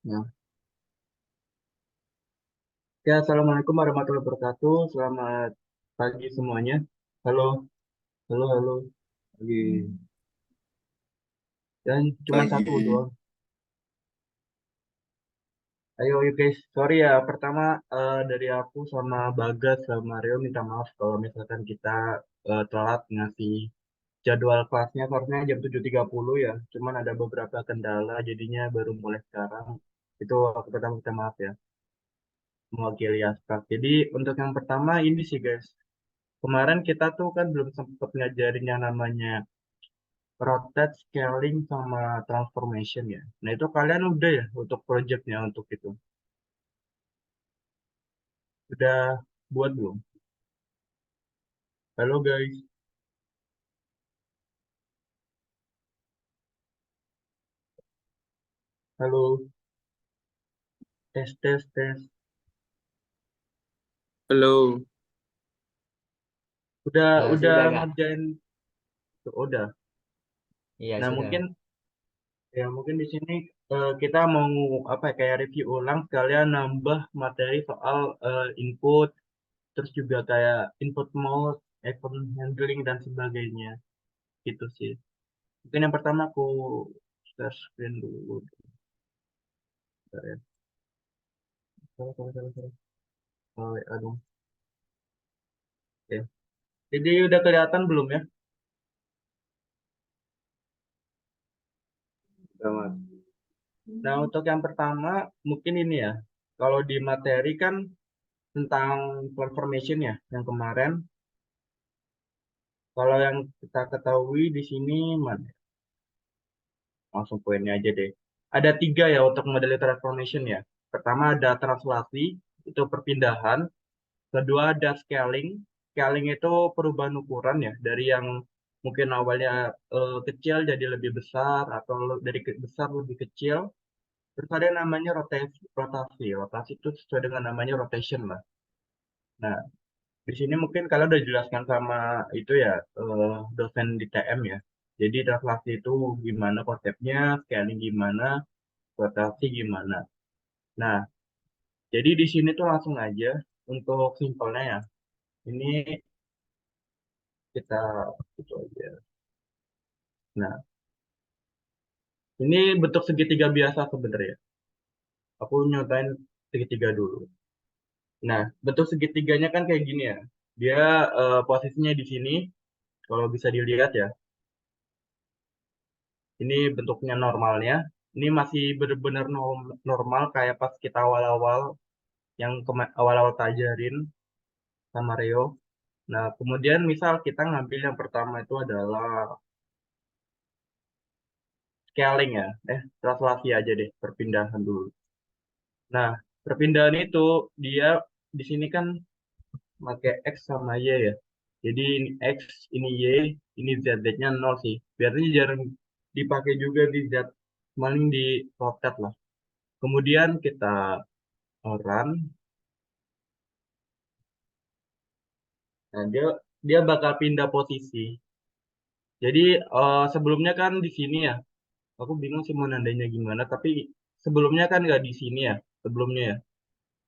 Ya. Ya, Assalamualaikum warahmatullahi wabarakatuh. Selamat pagi semuanya. Halo, halo, halo. Pagi. Dan cuma satu Pagi. doang. Ayo, ayo guys. Sorry ya, pertama dari aku sama Bagas sama Rio minta maaf kalau misalkan kita telat ngasih jadwal kelasnya seharusnya jam 7.30 ya. Cuman ada beberapa kendala jadinya baru mulai sekarang. Itu aku pertama minta maaf ya. Mewakili Asprak. Jadi untuk yang pertama ini sih guys. Kemarin kita tuh kan belum sempat ngajarin yang namanya rotate, scaling, sama transformation ya. Nah itu kalian udah ya untuk projectnya untuk itu. Udah buat belum? Halo guys, halo, tes tes tes. Halo. Udah Sudah Kak? ngerjain tuh, udah. Iya Nah sudah. mungkin di sini kita mau apa ya, kayak review ulang sekalian nambah materi soal input, terus juga kayak input mode, event handling dan sebagainya gitu sih. Mungkin yang pertama aku share screen dulu. Bentar ya. Salah, salah, salah, salah. Oh, ya, aduh. Ya. Jadi udah kelihatan belum ya? Udah, Mas. Nah, untuk yang pertama, mungkin ini ya. Kalau di materi kan tentang transformation ya, yang kemarin. Kalau yang kita ketahui di sini, mana? Langsung poinnya aja deh. Ada tiga ya untuk model transformation ya. Pertama ada translasi, itu perpindahan. Kedua ada scaling. Scaling itu perubahan ukuran ya, dari yang mungkin awalnya kecil jadi lebih besar, atau dari besar lebih kecil. Terus ada yang namanya rotasi. Rotasi, rotasi itu sesuai dengan namanya rotation lah. Nah, di sini mungkin kalian udah jelaskan sama itu ya, dosen di TM ya. Jadi translasi itu gimana konsepnya, scaling gimana, rotasi gimana. Nah, jadi di sini tuh langsung aja untuk simpelnya ya. Ini kita itu aja. Nah, ini bentuk segitiga biasa sebenarnya. Aku nyobain segitiga dulu. Nah, bentuk segitiganya kan kayak gini ya. Dia posisinya di sini, kalau bisa dilihat ya. Ini bentuknya normalnya. Ini masih benar-benar normal kayak pas kita awal-awal yang awal-awal tajarin sama Rio. Nah, kemudian misal kita ngambil yang pertama itu adalah scaling ya. Translasi aja deh, perpindahan dulu. Nah, perpindahan itu dia di sini kan pakai X sama Y ya. Jadi ini X, ini Y, ini Z. Z-nya 0 sih. Biasanya jarang dipakai juga di Z. Paling di rotate lah. Kemudian kita run. Nah, dia bakal pindah posisi. Jadi sebelumnya kan di sini ya. Aku bingung sih mau nandainya gimana. Tapi sebelumnya kan nggak di sini ya. Sebelumnya ya.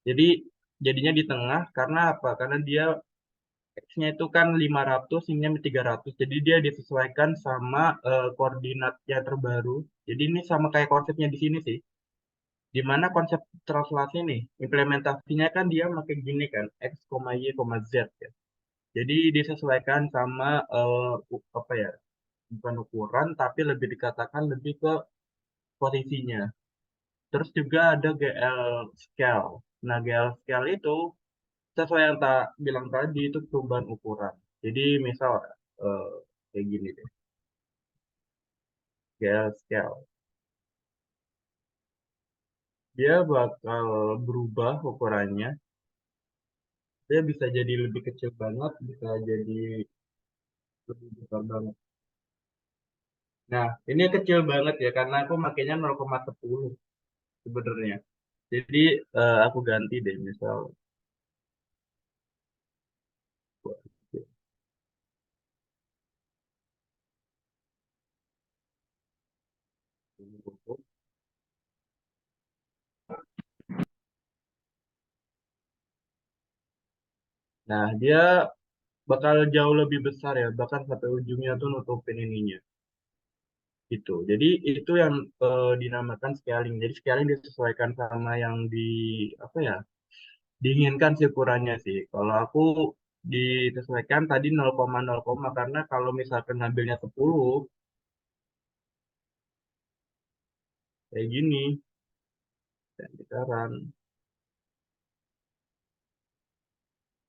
Jadi jadinya di tengah karena apa? Karena dia X-nya itu kan 500, Y-nya 300. Jadi dia disesuaikan sama koordinatnya terbaru. Jadi ini sama kayak konsepnya di sini sih. Di mana konsep translasi nih, implementasinya kan dia pakai gini kan, X, Y, Z ya. Jadi disesuaikan sama apa ya, bukan ukuran, tapi lebih dikatakan lebih ke posisinya. Terus juga ada GL scale. Nah, GL scale itu sesuai yang tak bilang tadi itu perubahan ukuran. Jadi misal eh, kayak gini deh, GL scale. Dia bakal berubah ukurannya. Dia bisa jadi lebih kecil banget, bisa jadi lebih besar banget. Nah, ini kecil banget ya karena aku makainya 0,10 sebenarnya. Jadi aku ganti deh misal. Nah, dia bakal jauh lebih besar ya, bahkan sampai ujungnya tuh nutupin ininya. Gitu. Jadi itu yang dinamakan scaling. Jadi scaling disesuaikan sama yang di apa ya? Diinginkan sih ukurannya sih. Kalau aku disesuaikan tadi 0,0, karena kalau misalkan ngambilnya 10 kayak gini, kayak gitaran,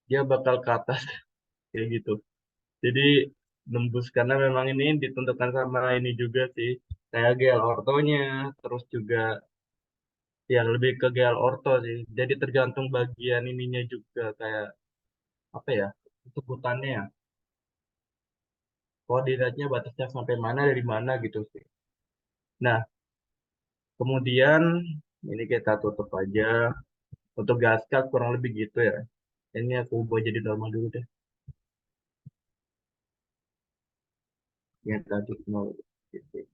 dia bakal ke atas kayak gitu. Jadi nembus karena memang ini ditentukan sama ini juga sih. Kayak GL ortonya, terus juga yang lebih ke GL orto sih. Jadi tergantung bagian ininya juga kayak apa ya sebutannya ya. Koordinatnya batasnya sampai mana dari mana gitu sih. Nah, kemudian ini kita tutup aja. Untuk Gaska kurang lebih gitu ya. Ini aku ubah jadi normal dulu deh. Yang tadi 0 gitu.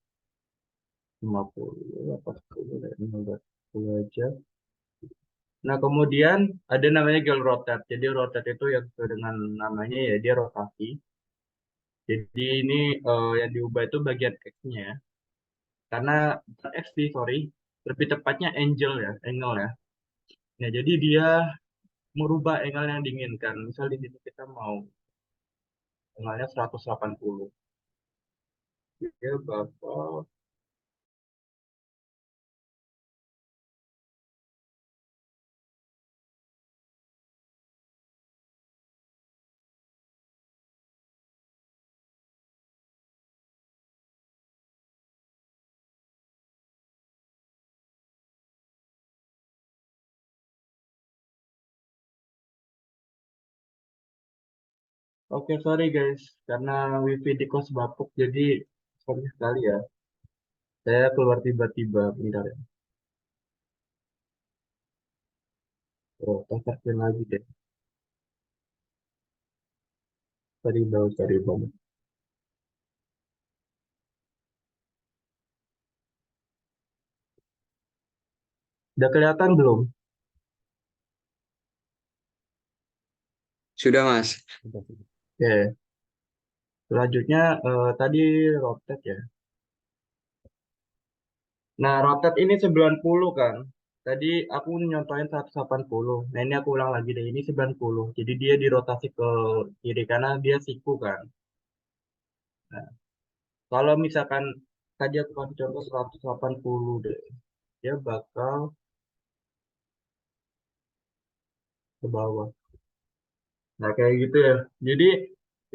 50, 80, 15 aja. Nah, kemudian ada namanya gel rotate. Jadi rotate itu yang sesuai dengan namanya ya, dia rotasi. Jadi ini yang diubah itu bagian X-nya. Karena bukan X sih, sorry. Lebih tepatnya angel ya, angle ya. Nah, jadi dia merubah angle yang diinginkan. Misal di sini kita mau angle-nya 180. Dia bakal Oke, sorry guys, karena wifi di kos bapuk, jadi sorry sekali ya. Saya keluar tiba-tiba, bentar ya. Oh, kontaktin lagi deh. Sorry banget. Udah kelihatan belum? Sudah, Mas. Oke, selanjutnya tadi rotate ya. Nah, rotate ini 90 kan. Tadi aku nyontohin 180. Nah, ini aku ulang lagi deh. Ini 90. Jadi dia dirotasi ke kiri karena dia siku kan. Nah, kalau misalkan tadi aku kasih contoh 180 deh. Dia bakal ke bawah. Nah, kayak gitu ya. Jadi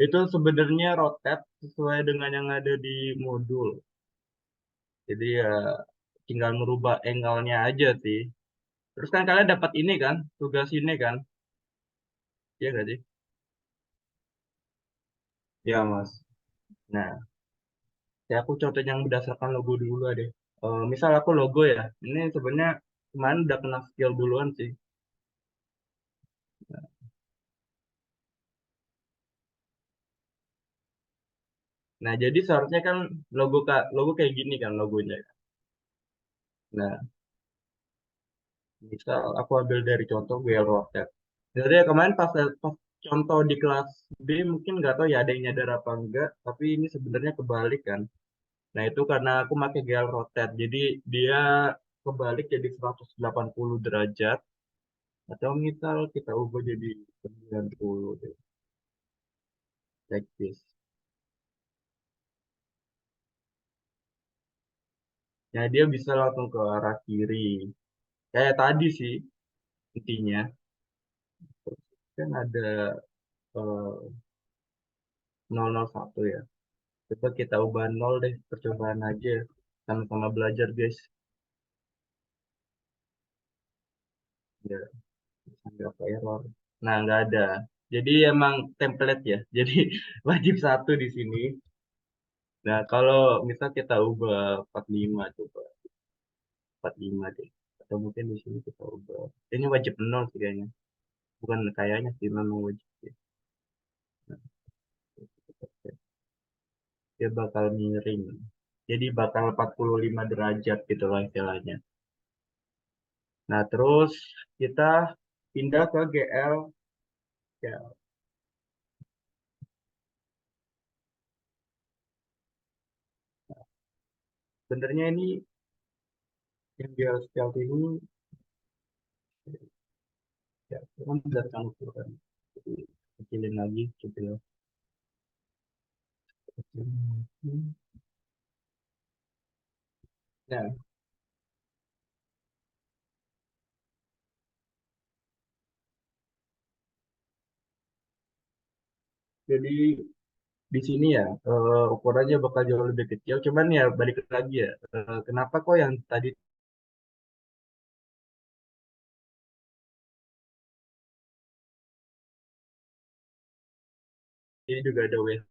itu sebenarnya rotate sesuai dengan yang ada di modul. Jadi ya tinggal merubah angle-nya aja sih. Terus kan kalian dapat ini kan, tugas ini kan. Iya nggak sih? Ya, Mas. Nah, ya aku contoh yang berdasarkan logo dulu deh. Misal aku logo ya. Ini sebenarnya kemarin udah kena skill duluan sih. Nah, jadi seharusnya kan logo kayak gini kan logonya. Nah, misal aku ambil dari contoh WL Rocket. Jadi ya kemarin pas contoh di kelas B mungkin nggak tahu ya ada yang nyadar apa enggak, tapi ini sebenarnya kebalik kan. Nah itu karena aku pakai GL Rotate, jadi dia kebalik jadi 180 derajat, atau misal kita ubah jadi 90 deh, like this. Nah dia bisa langsung ke arah kiri, kayak tadi sih intinya. Terus kan ada 001 ya. Coba kita ubah 0 deh, percobaan aja. Sama-sama belajar guys. Ya, sampai apa error. Nah, nggak ada. Jadi emang template ya. Jadi wajib satu di sini. Nah, kalau misal kita ubah 45 coba. 45 deh. Atau mungkin di sini kita ubah. Ini wajib nol sih kayaknya. Bukan kayaknya sih, memang wajib sih. Nah, dia bakal miring. Jadi bakal 45 derajat gitu lah istilahnya. Nah, terus kita pindah ke GL. Ya. sebenarnya ini yang dia stealth ini ya kan berdasarkan ukuran. Jadi kecilin lagi gitu ya. Kecilin lagi. Nah, jadi di sini ya ukurannya bakal jauh lebih kecil. Cuman ya balik lagi ya, kenapa kok yang tadi ini juga ada WH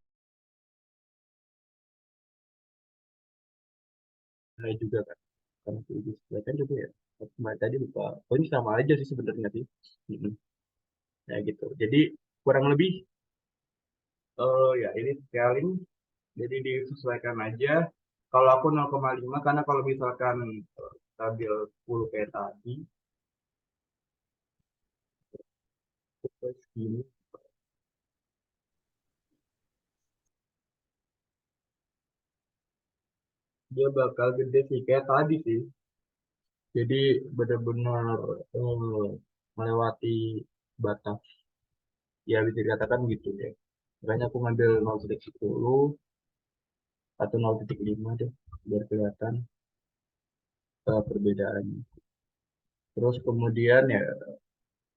juga kan? Karena itu disediakan juga ya. Kemarin tadi lupa. Oh ini sama aja sih sebenarnya sih. Mm-mm. Ya gitu. Jadi kurang lebih ya ini scaling. Jadi disesuaikan aja. Kalau aku 0,5 karena kalau misalkan stabil 10 kayak tadi, terus gini, dia bakal gede sih kayak tadi sih. Jadi benar-benar eh, melewati batas. Ya bisa dikatakan gitu ya. Makanya aku ngambil 0,10 atau 0,5 deh biar kelihatan perbedaannya. Terus kemudian ya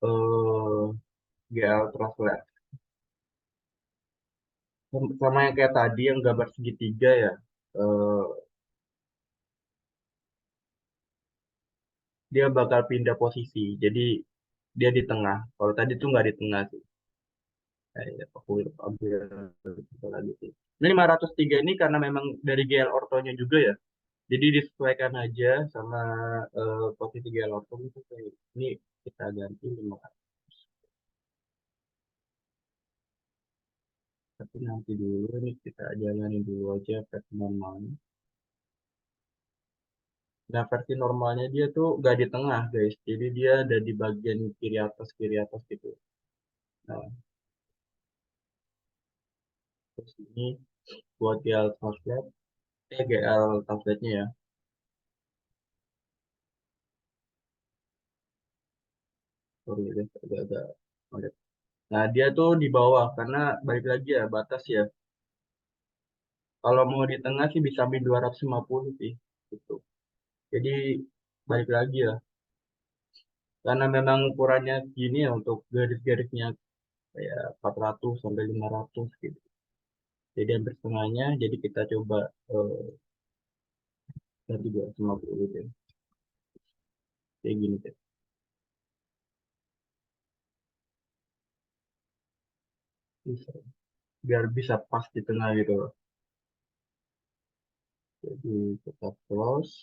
eh, GL Translate. Sama yang kayak tadi yang gambar segitiga ya. eh, Dia bakal pindah posisi. Jadi dia di tengah. Kalau tadi tuh nggak di tengah sih. Aku ambil itu lagi sih. Ini 503 ini karena memang dari GL ortonya juga ya. Jadi disesuaikan aja sama posisi GL orto itu. Ini kita ganti 500. Tapi nanti dulu ini kita jalanin dulu aja versi normalnya. Nah versi normalnya dia tuh nggak di tengah guys. Jadi dia ada di bagian kiri atas gitu. Nah terus ini buat GL translate, GL translate-nya ya. Sorry deh, agak-agak model. Nah, dia tuh di bawah karena balik lagi ya batas ya. Kalau mau di tengah sih bisa sampai 250 sih gitu. Jadi balik lagi ya. Karena memang ukurannya gini ya untuk garis-garisnya kayak 400 sampai 500 gitu. Jadi hampir setengahnya. Jadi kita coba ganti 250 deh. Kayak gini deh. Bisa. Biar bisa pas di tengah gitu loh. Jadi kita close.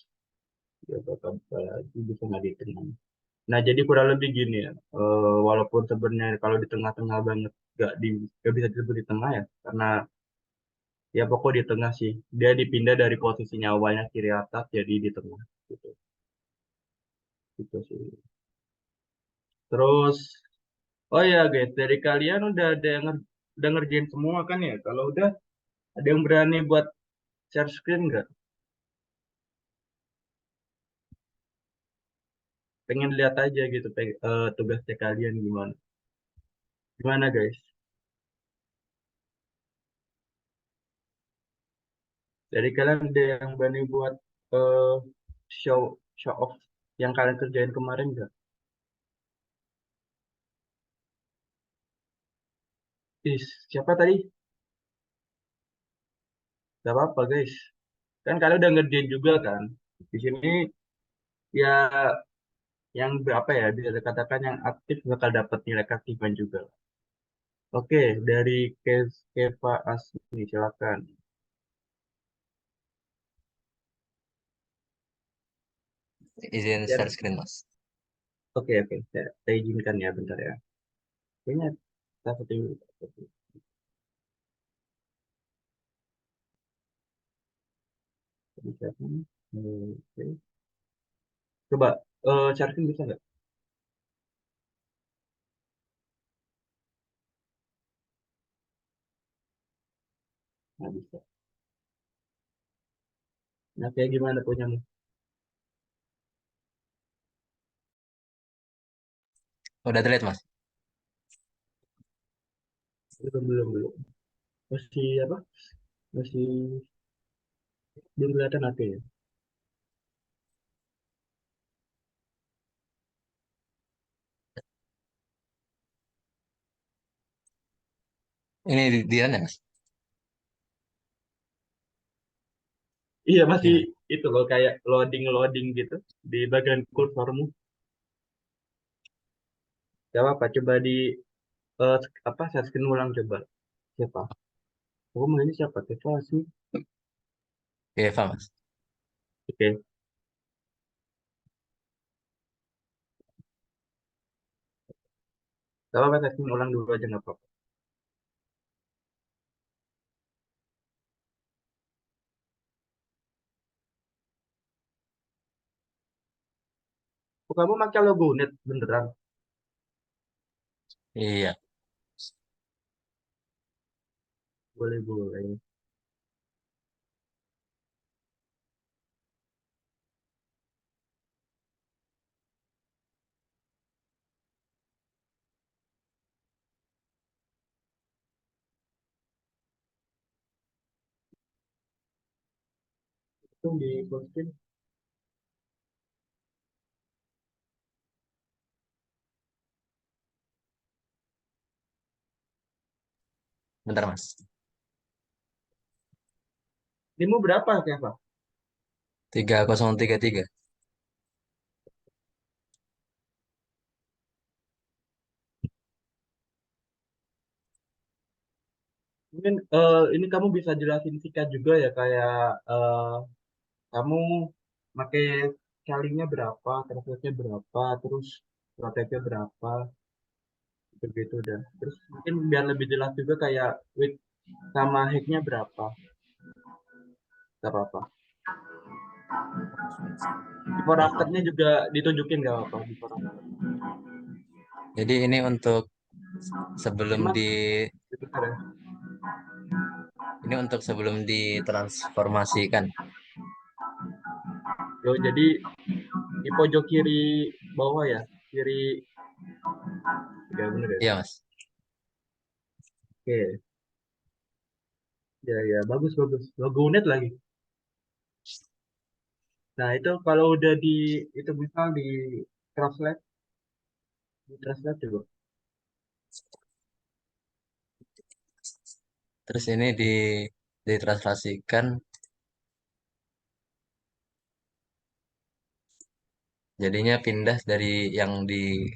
Dia bakal buka lagi di tengah di tengah. Nah, jadi kurang lebih gini ya. Walaupun sebenarnya kalau di tengah-tengah banget gak bisa disebut di tengah ya, karena ya pokok di tengah sih. Dia dipindah dari posisinya awalnya kiri atas jadi di tengah gitu. Gitu sih. Terus, oh ya guys, dari kalian udah ada yang udah ngerjain semua kan ya? Kalau udah ada yang berani buat share screen nggak? Pengen lihat aja gitu tugasnya kalian gimana? Gimana guys? Dari kalian ada yang berani buat eh, show show off yang kalian kerjain kemarin nggak? Is, siapa tadi? Gak apa-apa guys. Kan kalian udah ngerjain juga kan. Di sini ya yang berapa ya bisa dikatakan yang aktif bakal dapat nilai keaktifan juga. Oke, dari Keva Asmi silakan. Izin share Share. screen, Mas. Oke, oke. Saya izinkan ya bentar ya. Kayaknya kita satu bisa. Oke. Coba sharing bisa nggak? Nggak bisa. Nah, kayak gimana punyamu? Udah terlihat Mas. Belum, belum, belum. Masih apa? Masih belum kelihatan oke ya. Ini di mana Mas? Iya, masih Ini. itu loh kayak loading-loading gitu di bagian kursormu. Gak apa-apa, coba di apa share screen ulang coba. Siapa? Oh, ini siapa? Siapa sih? Eva Mas. Oke, gak apa-apa, share screen ulang dulu aja nggak apa-apa. Oh, kamu pakai logo net beneran? Iya. Boleh, boleh. Itu di posting. Bentar Mas. Timmu berapa, siapa? 3033. Mungkin ini kamu bisa jelasin singkat juga ya, kayak kamu pakai kalinya berapa, transfernya berapa, terus protesnya berapa, begitu dah. Terus mungkin biar lebih jelas juga kayak width sama height-nya berapa, gak apa-apa. Before after-nya juga ditunjukin gak apa-apa, before after. Jadi ini untuk sebelum Emang di bentar ya. ini untuk sebelum ditransformasikan. Yo, jadi di pojok kiri bawah ya, kiri, ya bener ya. Iya Mas. Oke, ya ya bagus bagus. Logo net lagi. Nah itu kalau udah di itu misal translate, di translate coba. Terus ini ditranslasikan jadinya pindah dari yang di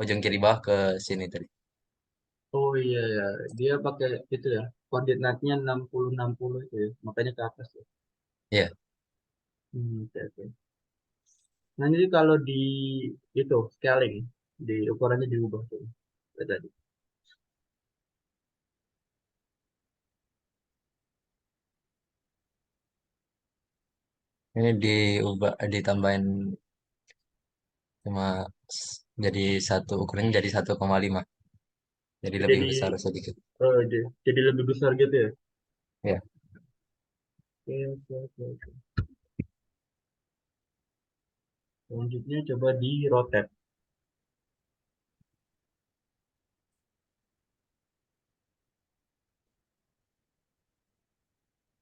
ujung kiri bawah ke sini tadi. Oh iya ya, dia pakai itu ya, koordinatnya 60 60 itu ya, makanya ke atas ya. Iya. Oke, oke. Nah jadi kalau di itu scaling, di ukurannya diubah tuh. Kayak tadi. Ini ditambahin cuma jadi satu ukurannya jadi 1,5. Jadi lebih Jadi besar sedikit. jadi lebih besar gitu ya. Ya. Oke, oke, oke, oke. Selanjutnya coba di rotate.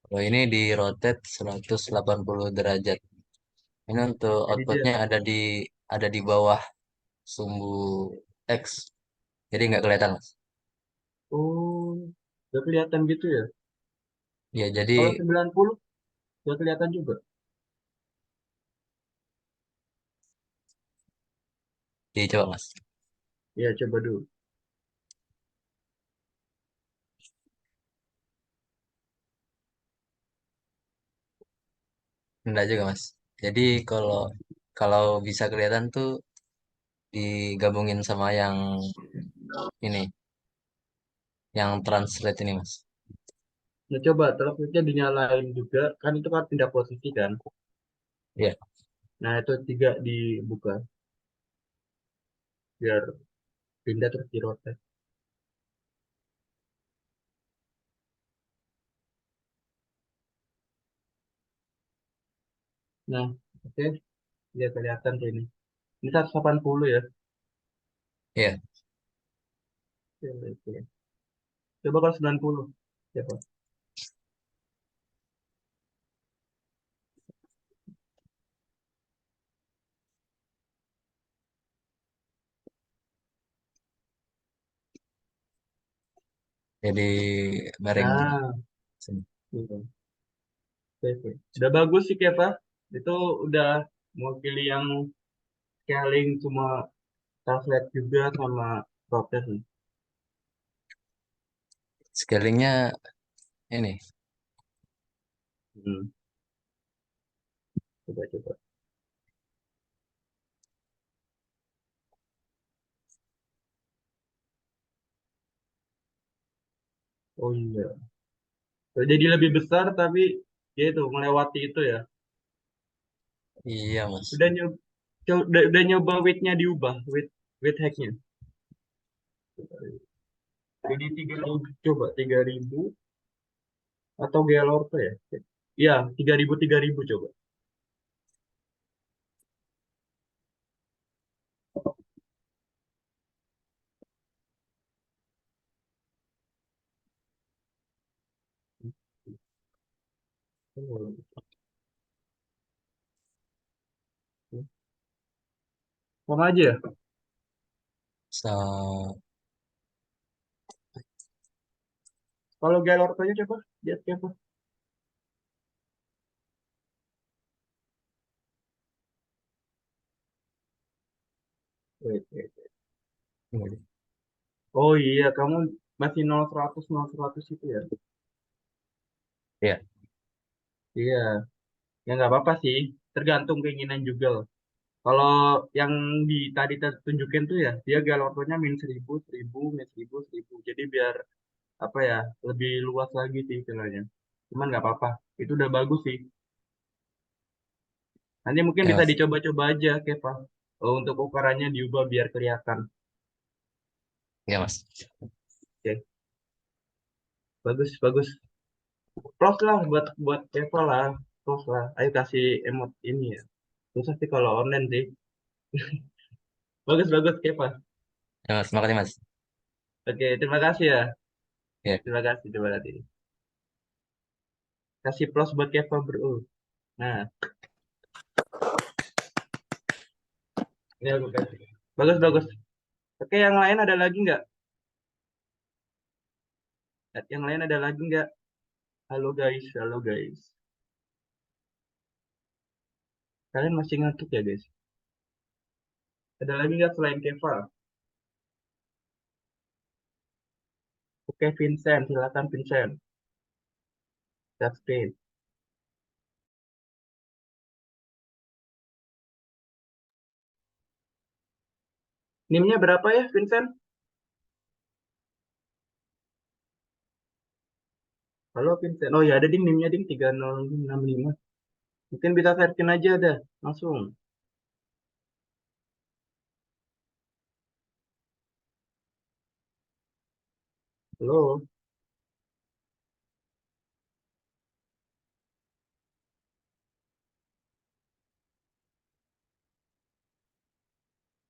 Kalau ini di rotate 180 derajat. Ini untuk Jadi dia, outputnya ada di bawah sumbu X. Jadi nggak kelihatan Mas. oh, udah kelihatan gitu ya. Ya Kalau jadi 90 udah kelihatan juga. dicoba Mas. Ya coba dulu. Enggak juga Mas. Jadi kalau kalau bisa kelihatan tuh digabungin sama ini, yang translate ini Mas. Nah coba teleponnya dinyalain juga, kan itu kan pindah posisi kan. Iya. Nah itu tiga dibuka biar pindah terus di rotate. Nah, oke, dia kelihatan tuh ini. Ini 180 ya. Iya, Oke, oke. Coba kalau 90. Siapa? jadi bareng Nah, sini. gitu. Oke, oke. Udah bagus sih, Keva. Itu udah mewakili yang scaling cuma translate juga sama proses nih. Scalingnya ini, Hmm, coba, coba. Oh iya. Jadi lebih besar tapi ya itu melewati itu ya. iya mas. Udah nyoba, udah nyoba weight-nya diubah, weight hack-nya. Jadi 3.000, coba 3.000 atau Gelor tuh ya. Iya, 3.000 coba. Sama aja ya. So, Kalau Gelor aja coba, lihat siapa. Wait, wait. Oh iya, kamu masih 0 100 0 100 itu ya. iya, Iya, ya nggak apa-apa sih. Tergantung keinginan juga loh. Kalau yang di tadi tunjukin tuh ya, dia galornya min 1.000 1.000 min 1.000 1.000. Jadi biar apa ya, lebih luas lagi sih istilahnya. Cuman nggak apa-apa. Itu udah bagus sih. Nanti mungkin iya bisa mas, dicoba-coba aja, Keva. Untuk ukurannya diubah biar kelihatan. iya mas. Oke, bagus, bagus. Close lah buat Keva lah. Close lah. Ayo kasih emot ini ya. Susah sih kalau online sih. Bagus, bagus, Keva. Iya mas, makasih mas. Oke, terima kasih ya. Iya, Terima kasih, terima kasih. Kasih plus buat Keva, bro. Nah, ini aku kasih. Bagus, bagus. Oke, yang lain ada lagi nggak? Yang lain ada lagi nggak? Halo guys, halo guys. Kalian masih ngantuk ya guys? Ada lagi nggak selain Keva? Oke, Vincent, silakan Vincent. That's great. NIM-nya berapa ya, Vincent? Halo Vincent. Oh ya, ada ding NIM-nya ding 3065. Mungkin bisa search aja dah, langsung. Halo.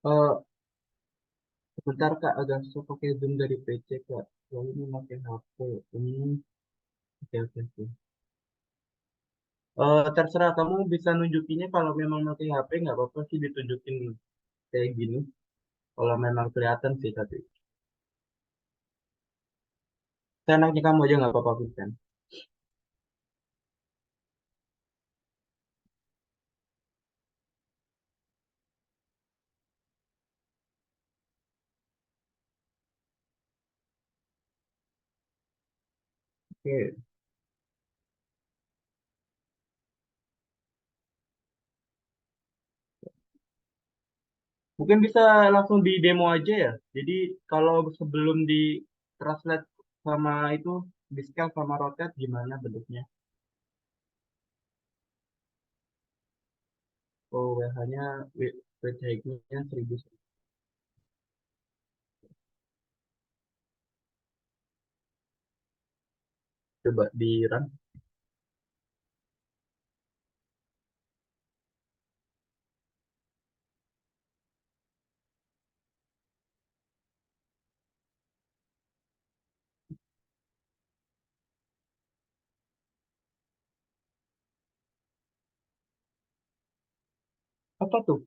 Eh, Sebentar Kak, agak susah pakai Zoom dari PC Kak. Soalnya ini pakai HP. Oke, oke, oke. Terserah kamu bisa nunjukinnya kalau memang pakai HP nggak apa-apa sih ditunjukin kayak gini. Kalau memang kelihatan sih tapi. Seenaknya kamu aja nggak apa-apa Vincent. Oke. Mungkin bisa langsung di demo aja ya. Jadi kalau sebelum di translate sama itu di scale sama rotate gimana bentuknya? Oh, WH-nya weight height-nya 1.000. Coba di run. apa tuh?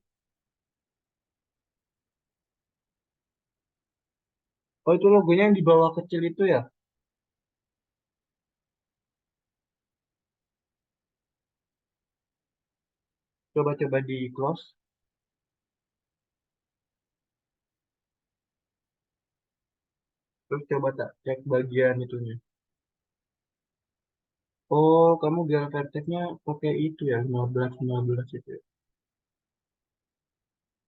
Oh, itu logonya yang di bawah kecil itu ya? Coba-coba di close. Terus coba tak cek bagian itunya. Oh, kamu geofertexnya pakai itu ya, 15 15 itu ya.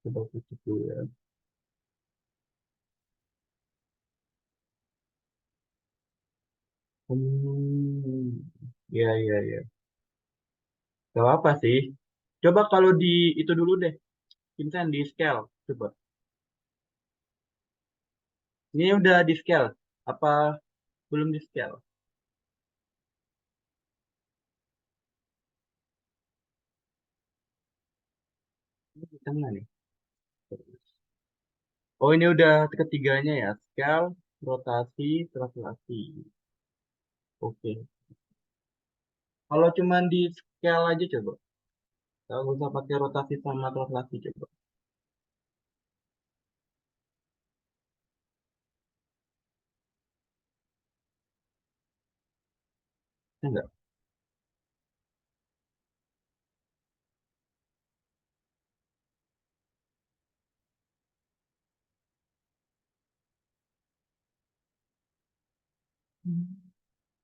Coba aku cek dulu ya. Iya, iya, iya. Gak apa sih. Coba kalau di itu dulu deh. Vincent di scale. Coba. Ini udah di scale. Apa belum di scale? Ini di tengah nih. Oh, ini udah ketiganya ya. Scale, rotasi, translasi. Oke. Kalau cuman di scale aja coba. Kalau nggak usah pakai rotasi sama translasi coba. Enggak.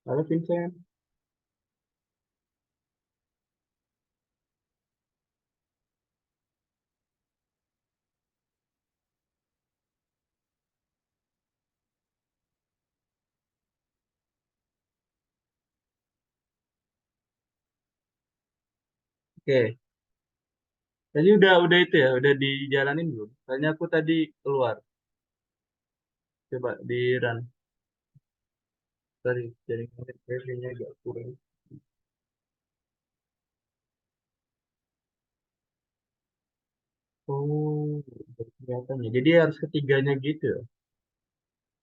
Halo Vincent. Oke. Tadi udah itu ya, udah dijalanin belum? Soalnya aku tadi keluar. Coba di run. Sorry, jaringan wifi-nya agak kurang. Oh, kelihatan ya. Jadi harus ketiganya gitu ya.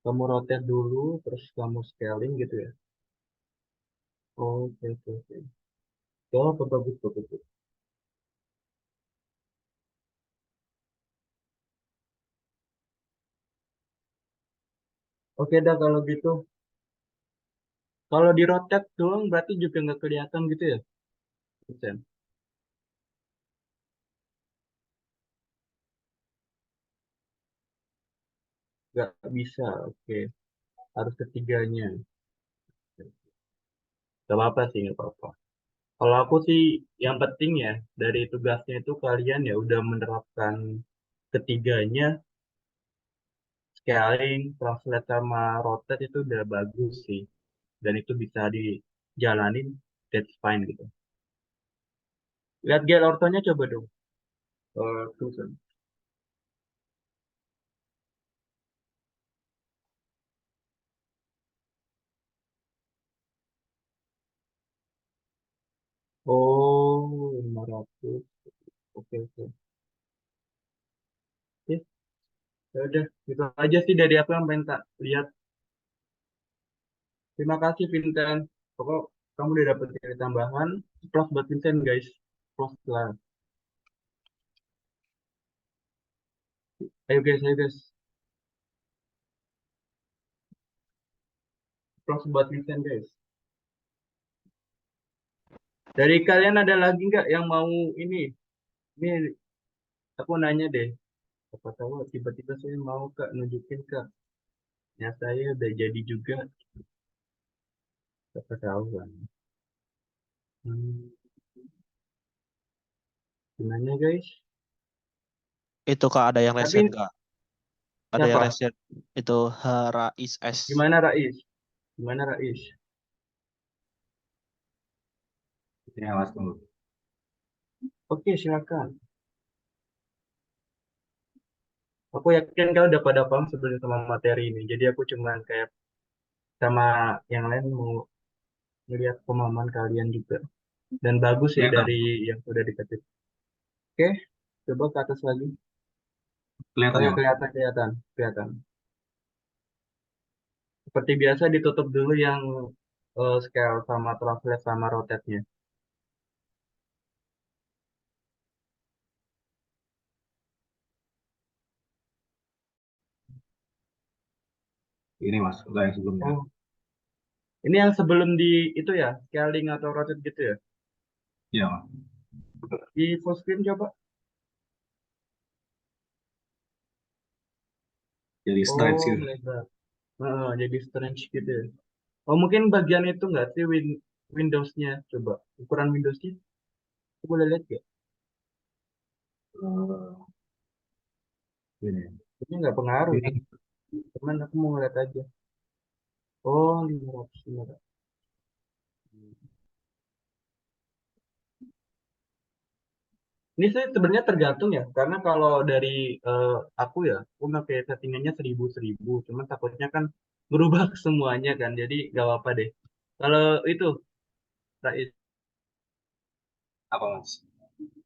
Kamu rotate dulu, terus kamu scaling gitu ya. Oke, oke, oke. Oh, bagus, bagus, bagus. Oke dah kalau gitu. Kalau di rotate doang berarti juga nggak kelihatan gitu ya, Vincent? Nggak bisa, oke. Harus ketiganya. Gak apa-apa sih, nggak apa-apa. Kalau aku sih, yang penting ya, dari tugasnya itu kalian ya udah menerapkan ketiganya, scaling, translate sama rotate itu udah bagus sih. Dan itu bisa dijalanin, that's fine gitu. Lihat gel ortonya coba dong. Tulisan. Oh, 500. Oke, oke. Oke, ya udah. Itu aja sih dari aku yang pengen tak lihat. Terima kasih, Vincent. Pokok kamu udah dapet nilai tambahan. Plus buat Vincent, guys. Plus lah. Ayo guys, ayo guys. Plus buat Vincent, guys. Dari kalian ada lagi nggak yang mau ini? Ini aku nanya deh. Apa tahu tiba-tiba saya mau kak nunjukin kak. Ya saya udah jadi juga. Siapa tahu kan. Hmm, gimana guys? Itu Kak ada yang reset Tapi Kak? Ada yang siapa? reset itu Rais S. Gimana Rais? Gimana Rais? Ini awas tunggu. Oke, silakan. Aku yakin kau udah pada paham sebenarnya sama materi ini. Jadi aku cuma kayak sama yang lain mau melihat pemahaman kalian juga. Dan bagus sih Kelihatan, dari yang sudah dikasih. Oke, coba ke atas lagi. Oh kelihatan ya, ya, Mas? kelihatan, kelihatan, kelihatan. Seperti biasa ditutup dulu yang scale sama translate sama rotate-nya. Ini mas, udah yang sebelumnya. Oh, ini yang sebelum di itu ya, scaling atau rotate gitu ya. Iya mas. Di full screen coba. Jadi stretch Oh, gitu. melebar. Jadi strange gitu ya. Oh, mungkin bagian itu nggak sih Windows-nya? Coba ukuran Windows-nya. Aku boleh lihat nggak? Eh, Ini. Ini nggak pengaruh Ini sih. Cuman aku mau ngeliat aja. Oh, 500, 500. Ini sih sebenarnya tergantung ya, karena kalau dari eh, aku ya, aku pakai settingannya 1000 1000, cuman takutnya kan berubah ke semuanya kan, jadi gak apa-apa deh. Kalau itu, Rais, apa mas?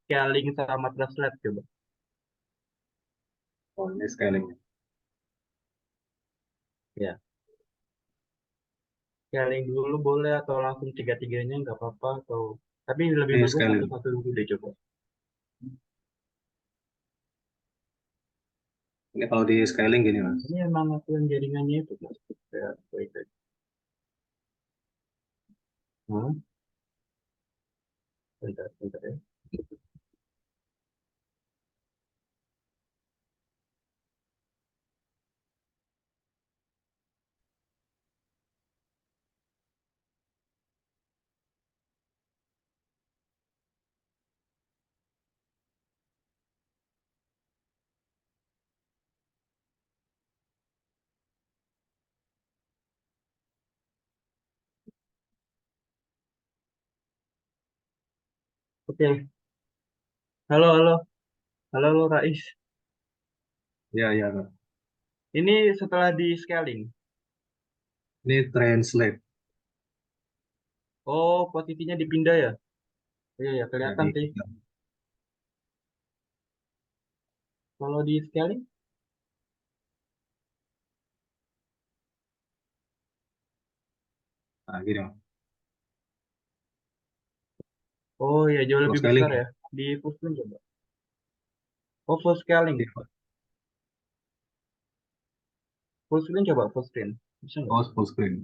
scaling sama translate coba. Oh ini scaling. Ya, scaling dulu boleh atau langsung tiga-tiganya nggak apa-apa atau tapi lebih Ini bagus scaling. satu-satu dulu deh coba. Ini kalau di scaling gini mas. Ini emang aku yang jaringannya itu mas. Ya, baik baik. Hmm, bentar, bentar ya. Oke, halo halo halo halo, Rais. Iya iya Mas. Ini setelah di scaling. Ini translate. Oh, posisinya dipindah ya? Iya, ya, kelihatan Jadi sih. Kalau di scaling, nah, gini mas. oh ya jauh Kalau lebih scaling besar ya. Di full screen coba. Oh, full scaling. di Full screen coba, full screen. Bisa nggak? oh, full screen.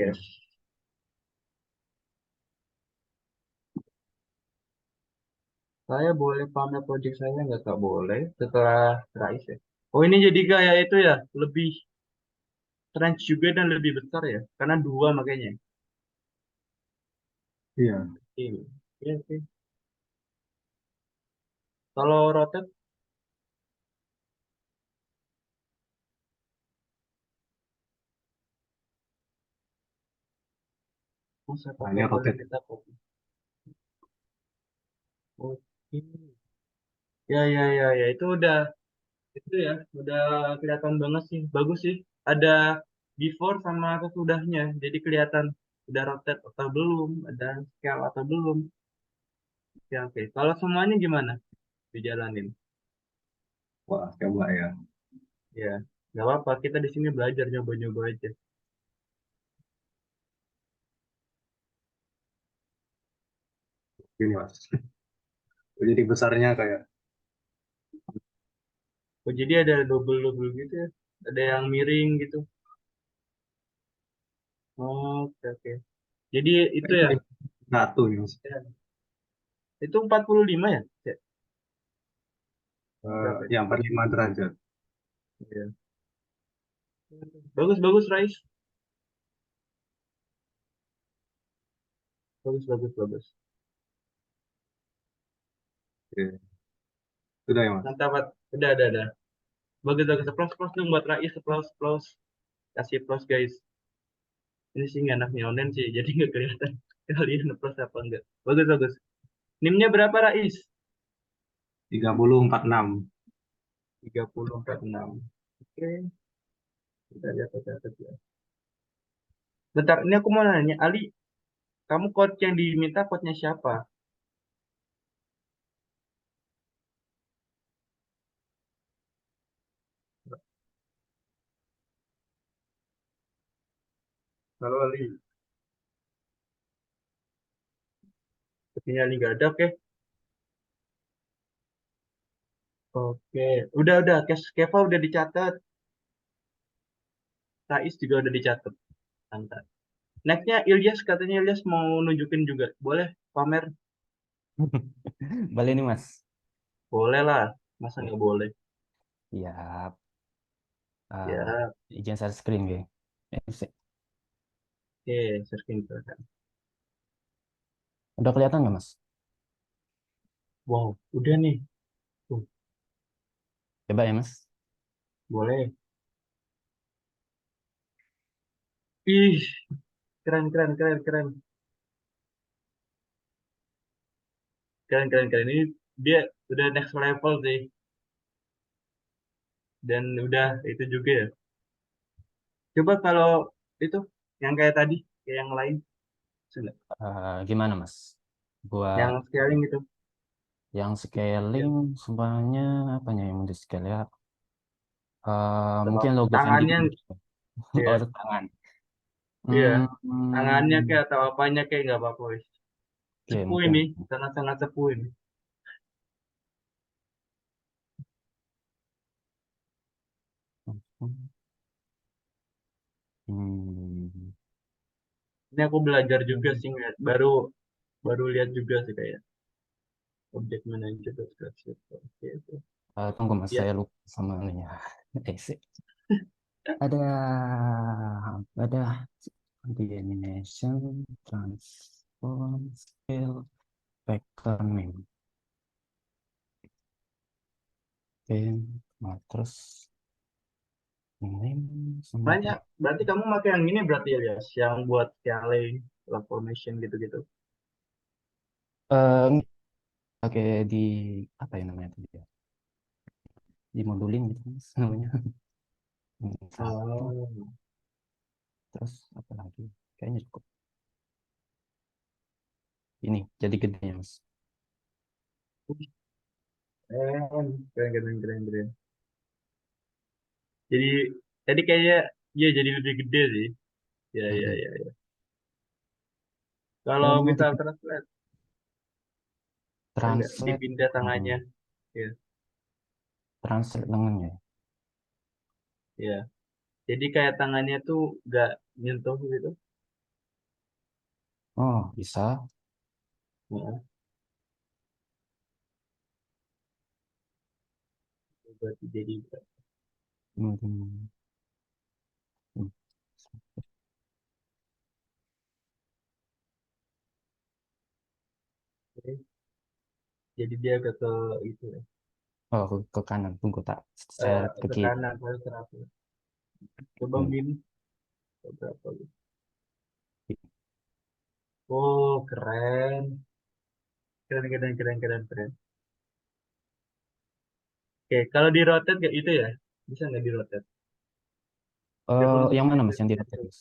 Ya. Yes. Saya boleh pamer project saya nggak, Kak? Boleh. Setelah Rais ya. Oh, ini jadi kayak itu ya. Lebih trench juga dan lebih besar ya. Karena dua makanya. Iya. Iya, iya sih. Kalau rotate, oh, siapa Nah ini tahu boleh rotate. kita copy. Oke. Ya, ya, ya, ya. Itu ya, udah kelihatan banget sih. Bagus sih. Ada before sama sesudahnya. Jadi kelihatan udah rotate atau belum, ada scale atau belum. Oke, oke. Kalau semuanya gimana? Dijalanin. Wah coba ya. Ya, nggak apa-apa. Kita di sini belajar nyoba-nyoba aja. Gini mas. Jadi besarnya kayak Oh, jadi ada double-double gitu ya. Ada yang miring gitu. Oh, oke, oke. Jadi itu itu ya. satu nih mas. Ya. Itu 45 ya? Ya. Berapa ya? Ya 45 derajat. Ya. Bagus, bagus, Rais. Bagus, bagus, bagus. Oke. Sudah ya mas. Mantap, Pat. Udah. Bagus, bagus. Plus, plus dong buat Rais. Plus, plus. Kasih plus, guys. Ini sih nggak enaknya online sih, jadi nggak kelihatan kalian plus apa enggak. Bagus, bagus. NIM-nya berapa, Rais? 3046. 3046. Oke, kita lihat catat ya. Bentar, ini aku mau nanya, Ali, kamu coach yang diminta coachnya siapa? Halo, Ali. Sepertinya Ali nggak ada, oke. Oke, udah, Keva udah dicatat. Rais juga udah dicatat. Mantap. Nextnya Ilyas, katanya Ilyas mau nunjukin juga. Boleh pamer? Boleh nih Mas. Boleh lah. Masa nggak boleh? Siap. Ya, Izin share screen ya. oke, searching ke kan. Udah kelihatan nggak Mas? Wow, udah nih. Tuh, Coba ya Mas. boleh. Ih, keren, keren, keren, keren. Keren, keren, keren. Ini dia udah next level sih. Dan udah itu juga ya. Coba kalau itu yang kayak tadi, kayak yang lain. Sudah. Gimana Mas? Yang Buat scaling itu. yang scaling semuanya apanya yang mau di scale ya? Mungkin logo Sandy Tangannya, dulu. ya, Oh, tangan. iya. Tangannya Hmm, kayak atau apanya kayak nggak apa-apa. Wis. oke, Sepuh mungkin. ini, sangat-sangat sepuh ini. Hmm. Ini aku belajar juga sih, ngeliat. Baru baru lihat juga sih kayak object manager description. Oke, oke. Tunggu Mas, Ya, saya lupa sama ininya. Sih. Ada di animation, transform, scale, vector name. Oke, nah, terus name sama banyak. Berarti kamu pakai yang ini berarti ya, Yas? Yang buat scaling, transformation gitu-gitu. eh pakai di apa ya namanya tadi ya? Di moduling gitu Mas, namanya. Satu, Oh, terus apa lagi? Kayaknya cukup. Ini jadi gedenya Mas. keren, keren, keren, keren, keren. Jadi, tadi kayak, ya jadi lebih gede sih. Ya, ya, Mm-mm. ya, ya. Kalau Kalau mau misal translate, bisa nggak translate, dipindah tangannya? hmm, Ya, translate lengannya. ya. Jadi kayak tangannya tuh nggak nyentuh gitu. Oh, bisa. Nah, berarti jadi, Hmm, hmm. oke. Jadi dia ke itu ya. Oh, ke kanan. Tunggu tak. Saya lihat ke Ke kiri. kanan, kalau terakhir. Coba Hmm. min berapa gitu. Oh, keren. Keren, keren, keren, keren, keren. Oke, kalau di rotate kayak itu ya? Bisa nggak di rotate? Yang mana 360 Mas yang di derajat rotate tuh. Mas?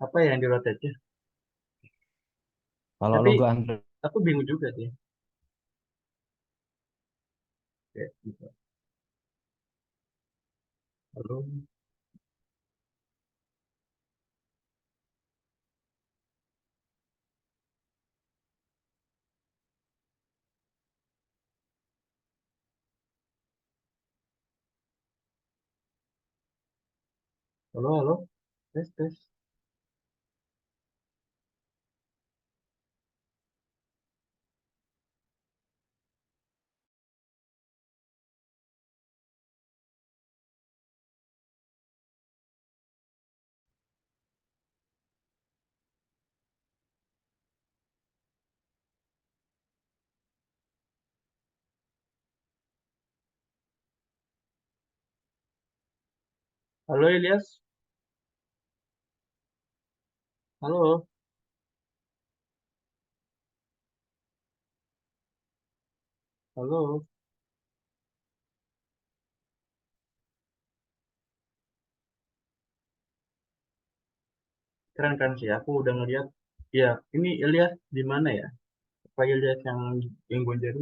Apa ya yang di rotate ya? Kalau Tapi logo Android, aku bingung juga sih. Oke, gitu. Halo, halo, halo. Tes, tes. Halo, Ilyas. Halo, halo. Keren kan sih. Aku udah ngeliat. Ya, ini Ilyas di mana ya? Apa Ilyas yang Gonjaru?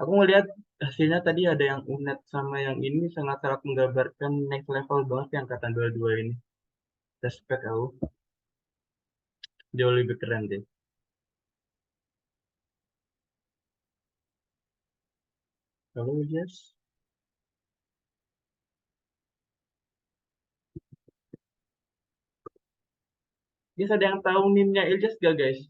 Aku ngeliat hasilnya tadi ada yang UNED sama yang ini sangat-sangat menggambarkan next level banget yang angkatan 22 ini. Respect aku. Jauh lebih keren deh. Halo, Ilyas. Guys, ada yang tahu NIM-nya Ilyas gak, guys?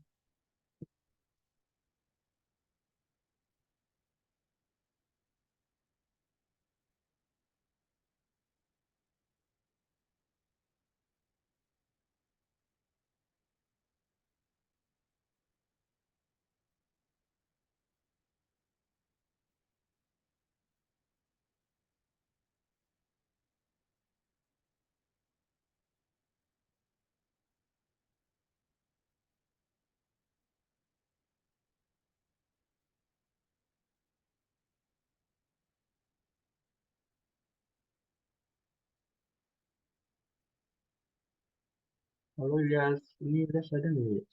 Halo Ilyas, ini Ilyas ada nggak, Ilyas?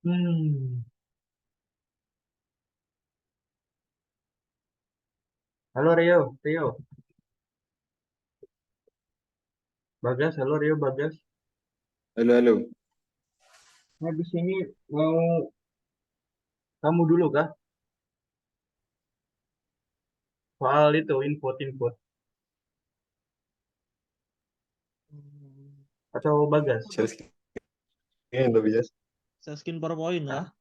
Hmm. Halo Rio, Rio. Bagas, halo Rio, Bagas. Halo, halo. Habis ini mau kamu dulu kah? Soal itu, input-input. Atau Bagas? Share screen tapi Jas. Saya skin PowerPoint lah.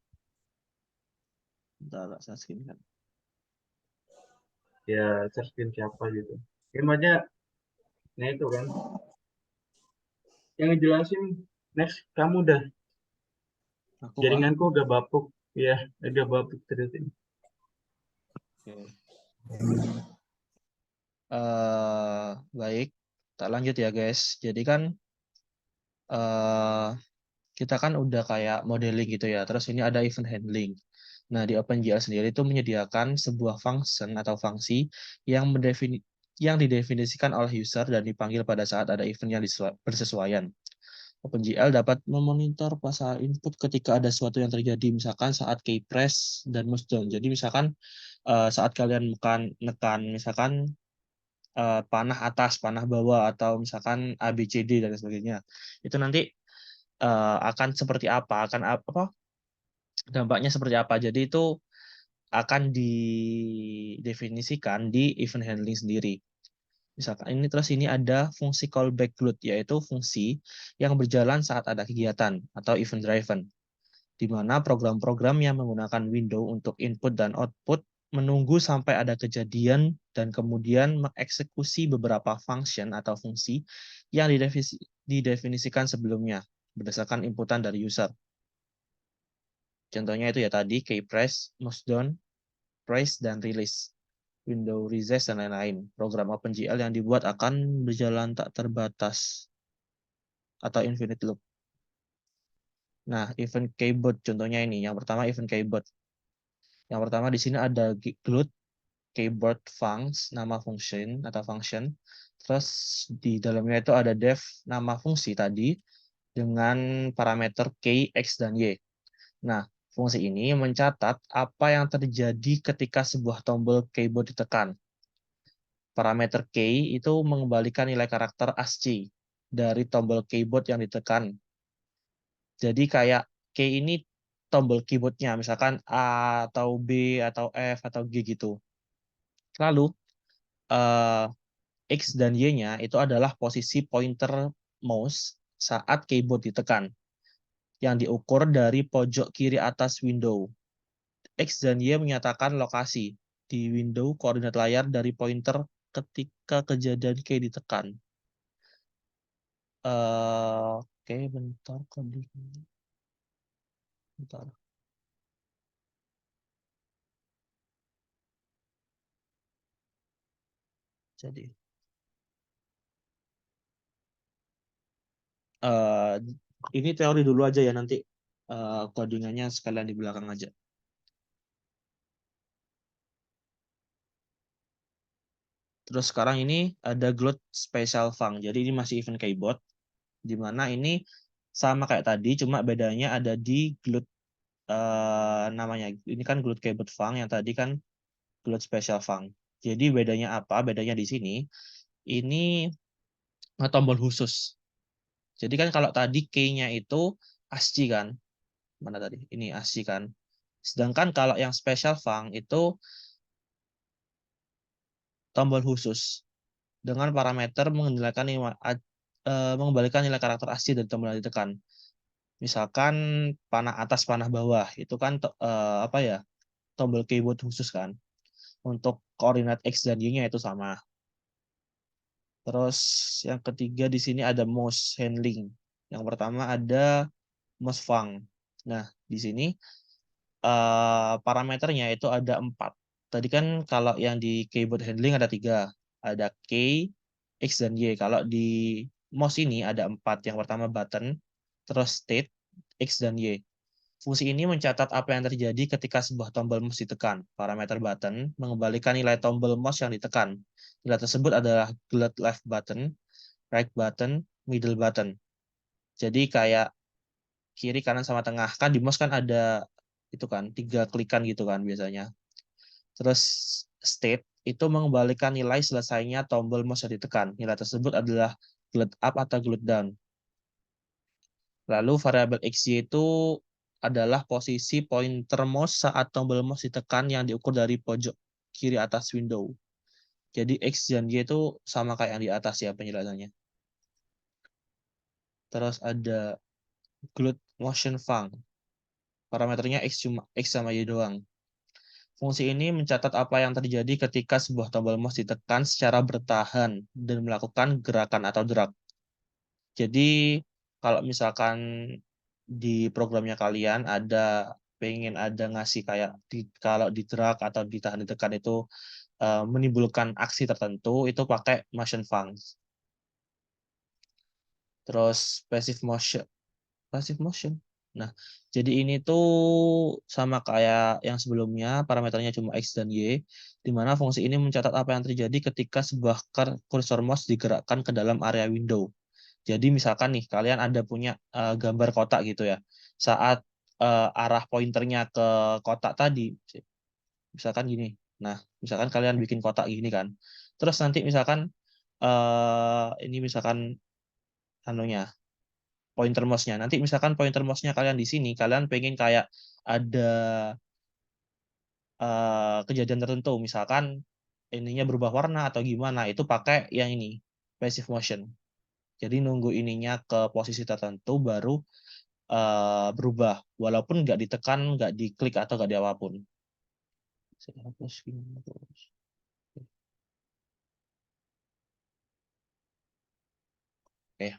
Bentar, saya skin kan. Ya, share screen siapa gitu. Skemanya, nah itu kan. Yang ngejelasin, next, kamu dah. Aku kah? Jaringanku agak bapuk. Ya, agak bapuk terus ini. Oke. Baik, tak lanjut ya guys. Jadi kan eh kita kan udah kayak modeling gitu ya. Terus ini ada event handling. Nah, di OpenGL sendiri itu menyediakan sebuah function atau fungsi yang yang didefinisikan oleh user dan dipanggil pada saat ada event yang bersesuaian. OpenGL dapat memonitor pasal input ketika ada sesuatu yang terjadi, misalkan saat key press dan mouse down. Jadi misalkan saat kalian nekan misalkan panah atas, panah bawah, atau misalkan A, B, C, D, dan sebagainya. Itu nanti akan seperti apa, akan apa, dampaknya seperti apa. Jadi itu akan didefinisikan di event handling sendiri. Misalkan ini terus ini ada fungsi callback load, yaitu fungsi yang berjalan saat ada kegiatan atau event driven, di mana program-program yang menggunakan window untuk input dan output menunggu sampai ada kejadian dan kemudian mengeksekusi beberapa function atau fungsi yang didefinisikan sebelumnya berdasarkan inputan dari user. Contohnya itu ya tadi keypress, mouse down, press, dan release, window recess, dan lain-lain. Program OpenGL yang dibuat akan berjalan tak terbatas atau infinite loop. Nah, event keyboard contohnya ini. Yang pertama event keyboard. Yang pertama di sini ada GLUT keyboard funcs, nama function atau function. Terus di dalamnya itu ada def nama fungsi tadi dengan parameter k, x, dan y. Nah, fungsi ini mencatat apa yang terjadi ketika sebuah tombol keyboard ditekan. Parameter k itu mengembalikan nilai karakter ASCII dari tombol keyboard yang ditekan. Jadi kayak k ini tombol keyboardnya, misalkan A atau B atau F atau G gitu. Lalu eh, X dan Y-nya itu adalah posisi pointer mouse saat keyboard ditekan, yang diukur dari pojok kiri atas window. X dan Y menyatakan lokasi di window koordinat layar dari pointer ketika kejadian key ditekan. Oke, bentar codingnya. Bentar. Jadi eh ini teori dulu aja ya, nanti codingannya sekalian di belakang aja. Terus sekarang ini ada GLUT special func. Jadi ini masih event keyboard, di mana ini sama kayak tadi, cuma bedanya ada di GLUT namanya. Ini kan GLUT keyboard func, yang tadi kan GLUT special func. Jadi bedanya apa? Bedanya di sini, ini tombol khusus. Jadi kan kalau tadi key-nya itu ASCII kan, mana tadi? Ini ASCII kan. Sedangkan kalau yang special func itu tombol khusus dengan parameter mengembalikan nilai karakter asli dari tombol yang ditekan. Misalkan panah atas, panah bawah, itu kan apa ya, tombol keyboard khusus kan. Untuk koordinat X dan Y-nya itu sama. Terus yang ketiga di sini ada mouse handling. Yang pertama ada mouse func. Nah, di sini parameternya itu ada 4. Tadi kan kalau yang di keyboard handling ada 3. Ada K, X, dan Y. Kalau di mouse ini ada 4. Yang pertama button, terus state, X, dan Y. Fungsi ini mencatat apa yang terjadi ketika sebuah tombol mouse ditekan. Parameter button mengembalikan nilai tombol mouse yang ditekan. Nilai tersebut adalah glide left button, right button, middle button. Jadi kayak kiri, kanan, sama tengah. Kan di mouse kan ada itu kan 3 klikan gitu kan biasanya. Terus state itu mengembalikan nilai selesainya tombol mouse yang ditekan. Nilai tersebut adalah glide up atau glide down. Lalu variabel XY itu adalah posisi pointer mouse saat tombol mouse ditekan yang diukur dari pojok kiri atas window. Jadi X dan Y itu sama kayak yang di atas ya penjelasannya. Terus ada glide motion func. Parameternya X sama Y doang. Fungsi ini mencatat apa yang terjadi ketika sebuah tombol mouse ditekan secara bertahan dan melakukan gerakan atau drag. Jadi kalau misalkan di programnya kalian pengen ada ngasih kayak kalau di drag atau ditahan ditekan itu menimbulkan aksi tertentu, itu pakai motion func. Terus passive motion. Nah, jadi ini tuh sama kayak yang sebelumnya, parameternya cuma X dan Y, di mana fungsi ini mencatat apa yang terjadi ketika sebuah kursor mouse digerakkan ke dalam area window. Jadi misalkan nih, kalian ada punya gambar kotak gitu ya. Saat arah pointernya ke kotak tadi, misalkan gini. Nah, misalkan kalian bikin kotak gini kan. Terus nanti misalkan ini misalkan anunya pointer mouse-nya. Nanti misalkan pointer mouse-nya kalian di sini, kalian pengen kayak ada kejadian tertentu, misalkan ininya berubah warna atau gimana, itu pakai yang ini, passive motion. Jadi nunggu ininya ke posisi tertentu baru berubah, walaupun nggak ditekan, nggak diklik atau nggak di apapun. Oke.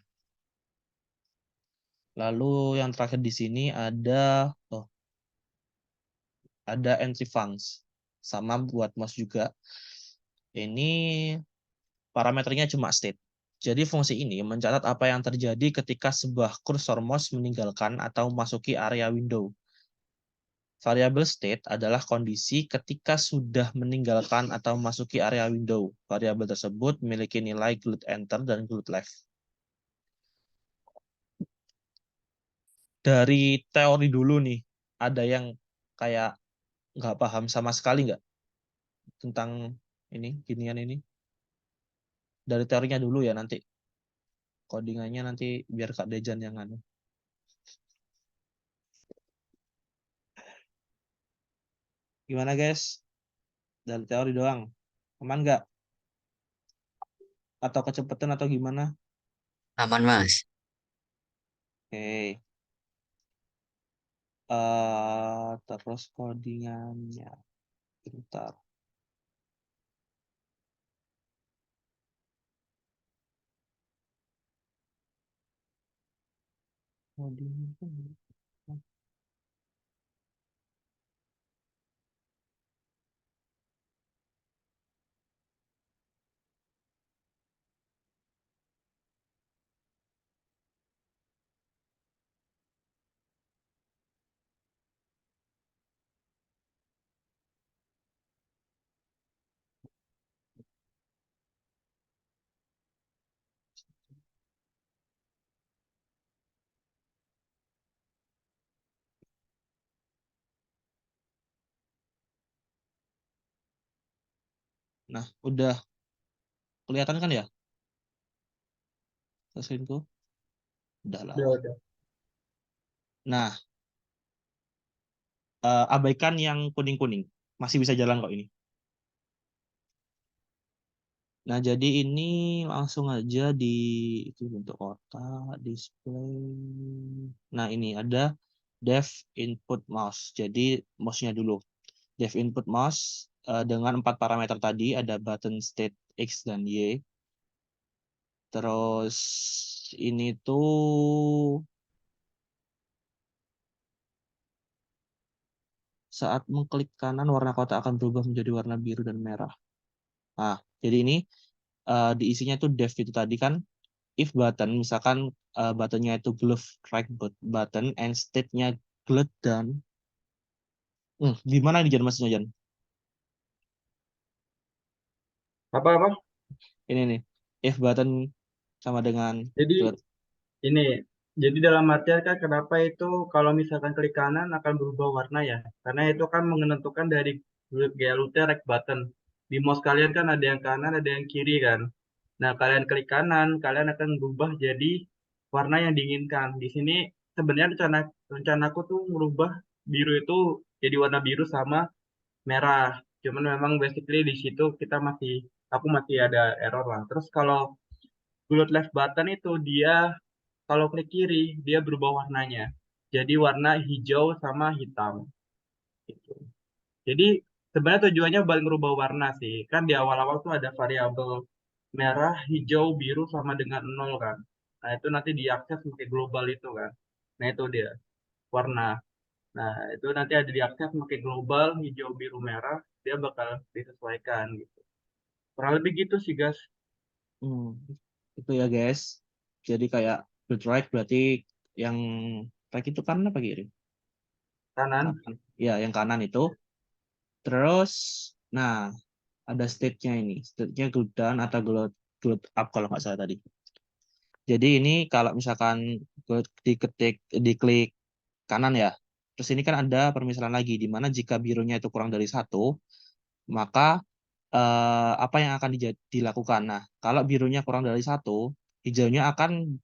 Lalu yang terakhir di sini ada entry func, sama buat mouse juga. Ini parameternya cuma state. Jadi fungsi ini mencatat apa yang terjadi ketika sebuah kursor mouse meninggalkan atau memasuki area window. Variabel state adalah kondisi ketika sudah meninggalkan atau memasuki area window. Variabel tersebut memiliki nilai glide enter dan glide left. Dari teori dulu nih, ada yang kayak nggak paham sama sekali nggak tentang ini, ginian ini? Dari teorinya dulu ya nanti. Codingannya nanti biar Kak Dejan yang anu. Gimana guys? Dari teori doang. Aman nggak? Atau kecepatan atau gimana? Aman, Mas. Oke. Terus codingannya. Bentar. Codingan. Nah, udah kelihatan kan ya? Screenku? Udah lah. Udah. Nah, abaikan yang kuning-kuning. Masih bisa jalan kok ini. Nah, jadi ini langsung aja di itu bentuk kotak, display. Nah, ini ada dev input mouse. Jadi mouse-nya dulu. Dev input mouse dengan 4 parameter tadi, ada button, state, X, dan Y. Terus ini tuh saat mengklik kanan, warna kotak akan berubah menjadi warna biru dan merah. Nah, jadi ini diisinya tuh dev itu tadi kan, if button, misalkan buttonnya itu glove right button and state-nya glad done. Gimana nih Jan maksudnya Jan? Apa-apa? Ini nih, if button sama dengan Jadi glad. ini, jadi dalam artian kan kenapa itu kalau misalkan klik kanan akan berubah warna ya? Karena itu kan menentukan dari gaya rect button. Di mouse kalian kan ada yang kanan, ada yang kiri kan. Nah, kalian klik kanan, kalian akan berubah jadi warna yang diinginkan. Di sini sebenarnya rencanaku tuh merubah biru itu jadi warna biru sama merah. Cuman memang basically di situ aku masih ada error lah. Terus kalau build left button itu dia kalau klik kiri dia berubah warnanya. Jadi warna hijau sama hitam gitu. Jadi sebenarnya tujuannya buat merubah warna sih. Kan di awal-awal tuh ada variabel merah, hijau, biru sama dengan 0 kan. Nah, itu nanti diakses pakai global itu kan. Nah, itu dia warna. Nah, itu nanti ada diakses pakai global hijau, biru, merah, dia bakal disesuaikan gitu. Kurang lebih gitu sih, guys. Itu ya guys. Jadi kayak good right berarti yang right itu kanan apa kiri? Kanan. Kanan. Ya, yang kanan itu. Terus, nah ada state-nya ini. State-nya glad down atau glad up kalau nggak salah tadi. Jadi ini kalau misalkan diklik kanan ya. Terus ini kan ada permisalan lagi di mana jika birunya itu kurang dari 1, maka apa yang akan dilakukan? Nah, kalau birunya kurang dari 1, hijaunya akan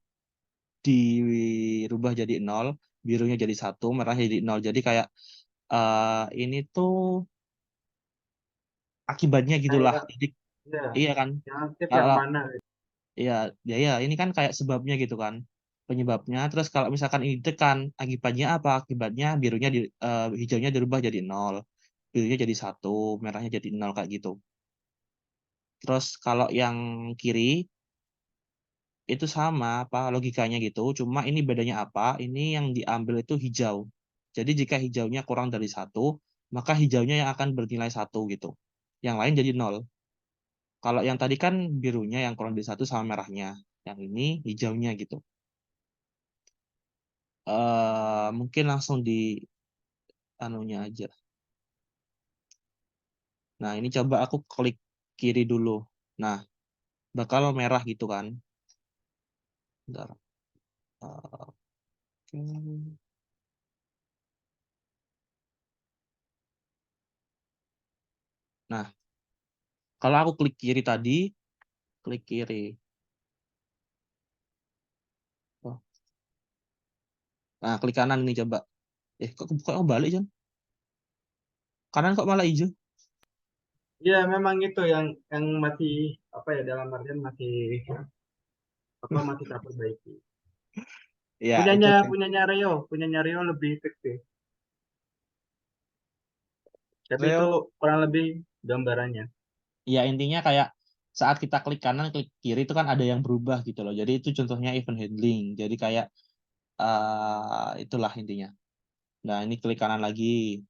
dirubah jadi 0, birunya jadi 1, merahnya jadi 0. Jadi kayak ini tuh akibatnya gitulah. Kayak, Jadi ya, iya kan? yang aktif yang Kalau mana? iya, ya ini kan kayak sebabnya gitu kan. Penyebabnya. Terus kalau misalkan ini ditekan, akibatnya apa? Akibatnya hijaunya dirubah jadi 0, birunya jadi 1, merahnya jadi 0 kayak gitu. Terus kalau yang kiri itu sama apa logikanya gitu. Cuma ini bedanya apa? Ini yang diambil itu hijau. Jadi jika hijaunya kurang dari 1, maka hijaunya yang akan bernilai 1 gitu. Yang lain jadi 0. Kalau yang tadi kan birunya yang kurang dari 1 sama merahnya. Yang ini hijaunya gitu. Mungkin langsung di anunya aja. Nah, ini coba aku klik kiri dulu. Nah, bakal merah gitu kan. Bentar. Oke. Nah, kalau aku klik kiri tadi, klik kiri. Oh. Nah, klik kanan ini coba. Kok balik, Jon? Kanan kok malah hijau? Ya, memang itu yang masih apa ya dalam artian masih masih tak perbaiki. Ya, itu Punyanya Rio lebih fix sih. Tapi itu Reo. kurang lebih gambarannya. Ya, intinya kayak saat kita klik kanan, klik kiri itu kan ada yang berubah gitu loh. Jadi itu contohnya event handling. Jadi kayak itulah intinya. Nah, ini klik kanan lagi.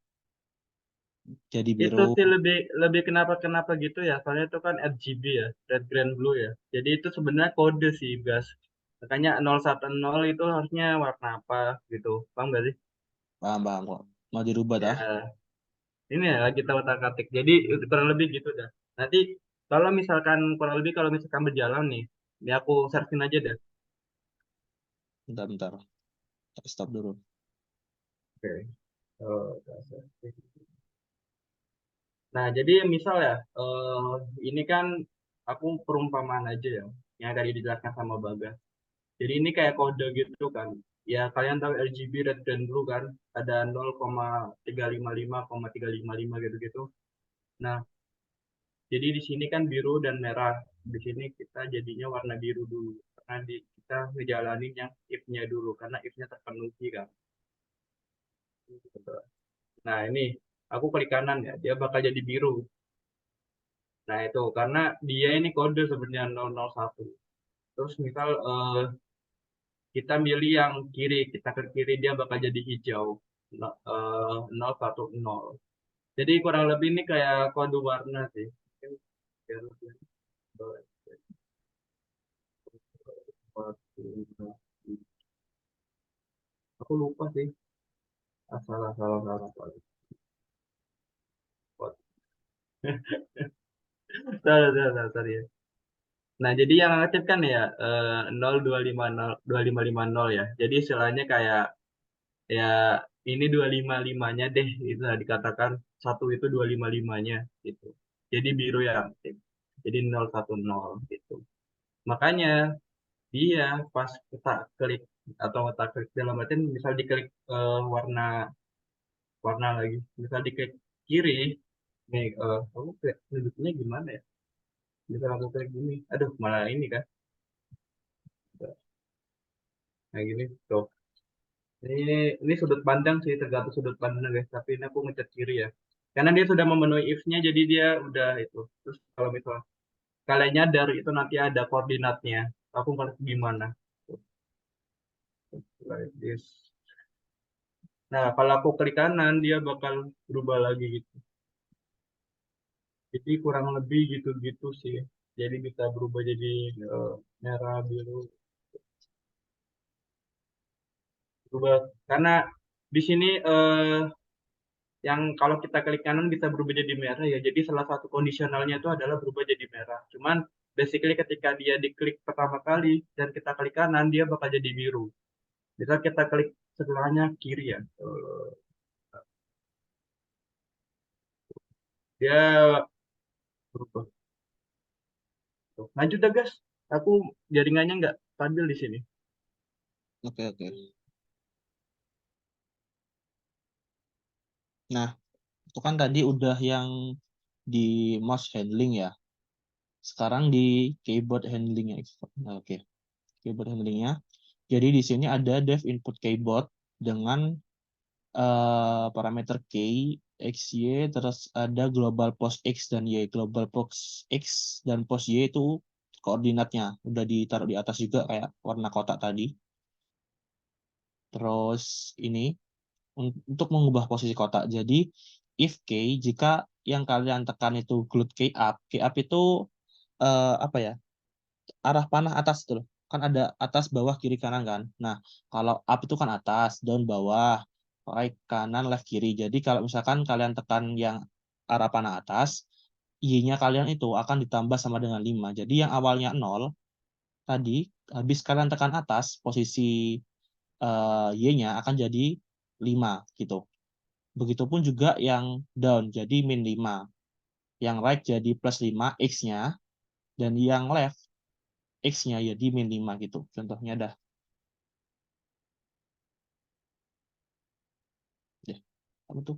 Jadi Itu biru. sih lebih lebih kenapa gitu ya. Soalnya itu kan RGB ya, red, green, blue ya. Jadi itu sebenarnya kode sih, guys. Makanya 010 itu harusnya warna apa gitu. Paham gak sih? Paham, paham kok. Mau dirubah dah. Ya, ini ya lagi kita otak-atik. Jadi itu kurang lebih gitu dah. Nanti kalau misalkan kurang lebih kalau misalkan berjalan nih, ini aku searching aja deh. Bentar, bentar. Stop dulu. Oke. Oh, nah, jadi misal ya, ini kan aku perumpamaan aja ya, yang tadi dijelaskan sama Bagas. Jadi ini kayak kode gitu kan. ya kalian tahu RGB red dan blue kan, ada 0,355, 0,355 gitu-gitu. Nah, jadi di sini kan biru dan merah. Di sini kita jadinya warna biru dulu. Karena kita ngejalanin yang if-nya dulu. Karena if-nya terpenuhi kan. Nah ini, aku klik kanan ya. Dia bakal jadi biru. Nah itu, karena dia ini kode sebenarnya 001. Terus misal kita milih yang kiri. Kita ke kiri, dia bakal jadi hijau. 010. Jadi kurang lebih ini kayak kode warna sih. Mungkin biar lebih aku lupa sih. Salah, salah, salah, salah. Salah, salah, salah, sorry ya. Nah, jadi yang aktif kan ya 0250 2550 ya. Jadi istilahnya kayak ya ini 255-nya deh, itu lah dikatakan satu itu 255-nya gitu. Jadi biru yang aktif. Jadi 010 gitu. Makanya dia pas kita klik atau kita klik dalam artian misal diklik warna warna lagi, misal diklik kiri, nih kamu kayak nunjuknya gimana ya? Misal aku klik gini, aduh malah ini kan. Nah gini, tuh. Ini sudut pandang sih, tergantung sudut pandang guys. Tapi ini aku ngecat kiri ya. Karena dia sudah memenuhi if-nya, jadi dia udah itu. Terus kalau misal kalian nyadar itu nanti ada koordinatnya. Aku nggak gimana. Tuh, like this. Nah, kalau aku klik kanan, dia bakal berubah lagi gitu. Jadi kurang lebih gitu-gitu sih. Jadi bisa berubah jadi merah, biru, berubah. Karena di sini yang kalau kita klik kanan bisa berubah jadi merah ya. Jadi salah satu kondisionalnya itu adalah berubah jadi merah. Cuman basically ketika dia diklik pertama kali dan kita klik kanan dia bakal jadi biru. Bisa kita klik sebelahnya kiri ya. Dia berubah. Tuh. Lanjut dah guys. Aku jaringannya nggak stabil di sini. Oke, oke. Nah, itu kan tadi udah yang di mouse handling ya. Sekarang di keyboard handlingnya. Nah, oke. Keyboard handlingnya. Jadi di sini ada dev input keyboard dengan parameter key, x, y, terus ada global post x dan y. Global post x dan post y itu koordinatnya. Udah ditaruh di atas juga kayak warna kotak tadi. Terus ini untuk mengubah posisi kotak. Jadi if key, jika yang kalian tekan itu glut key up itu apa ya? Arah panah atas itu loh. Kan ada atas, bawah, kiri, kanan kan. Nah, kalau up itu kan atas, down bawah, right kanan, left kiri. Jadi kalau misalkan kalian tekan yang arah panah atas, y-nya kalian itu akan ditambah sama dengan 5. Jadi yang awalnya 0 tadi habis kalian tekan atas, posisi y-nya akan jadi 5 gitu. Begitupun juga yang down jadi min 5. Yang right jadi plus 5 x-nya, dan yang left x-nya jadi min 5 gitu. Contohnya dah. Ya, apa tuh?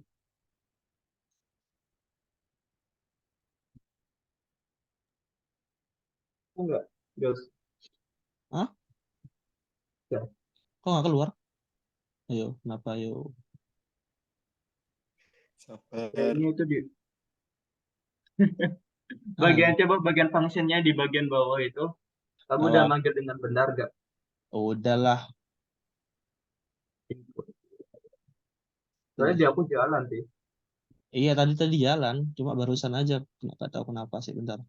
Aku nggak. Guys. Hah? Ya. Kok nggak keluar? Ayo, kenapa ayo? Sabar. Kayaknya itu di Ayo. coba bagian functionnya di bagian bawah itu. Kamu udah Apa? manggil dengan benar gak? Udahlah. Soalnya Udah. di aku jalan sih. Iya, tadi tadi jalan, cuma barusan aja. Nggak tahu kenapa sih, bentar.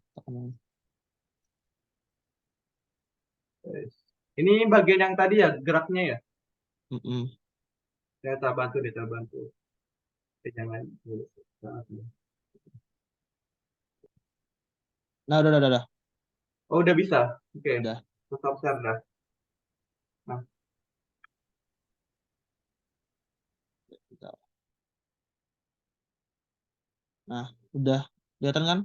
Guys. Ini bagian yang tadi ya, geraknya ya. Mm-mm. Saya bantu deh, saya bantu. Jangan. Nah, udah. Oh, udah bisa. Oke. Udah. Stop share dah. Nah, Bentar. Nah, udah. Kelihatan kan?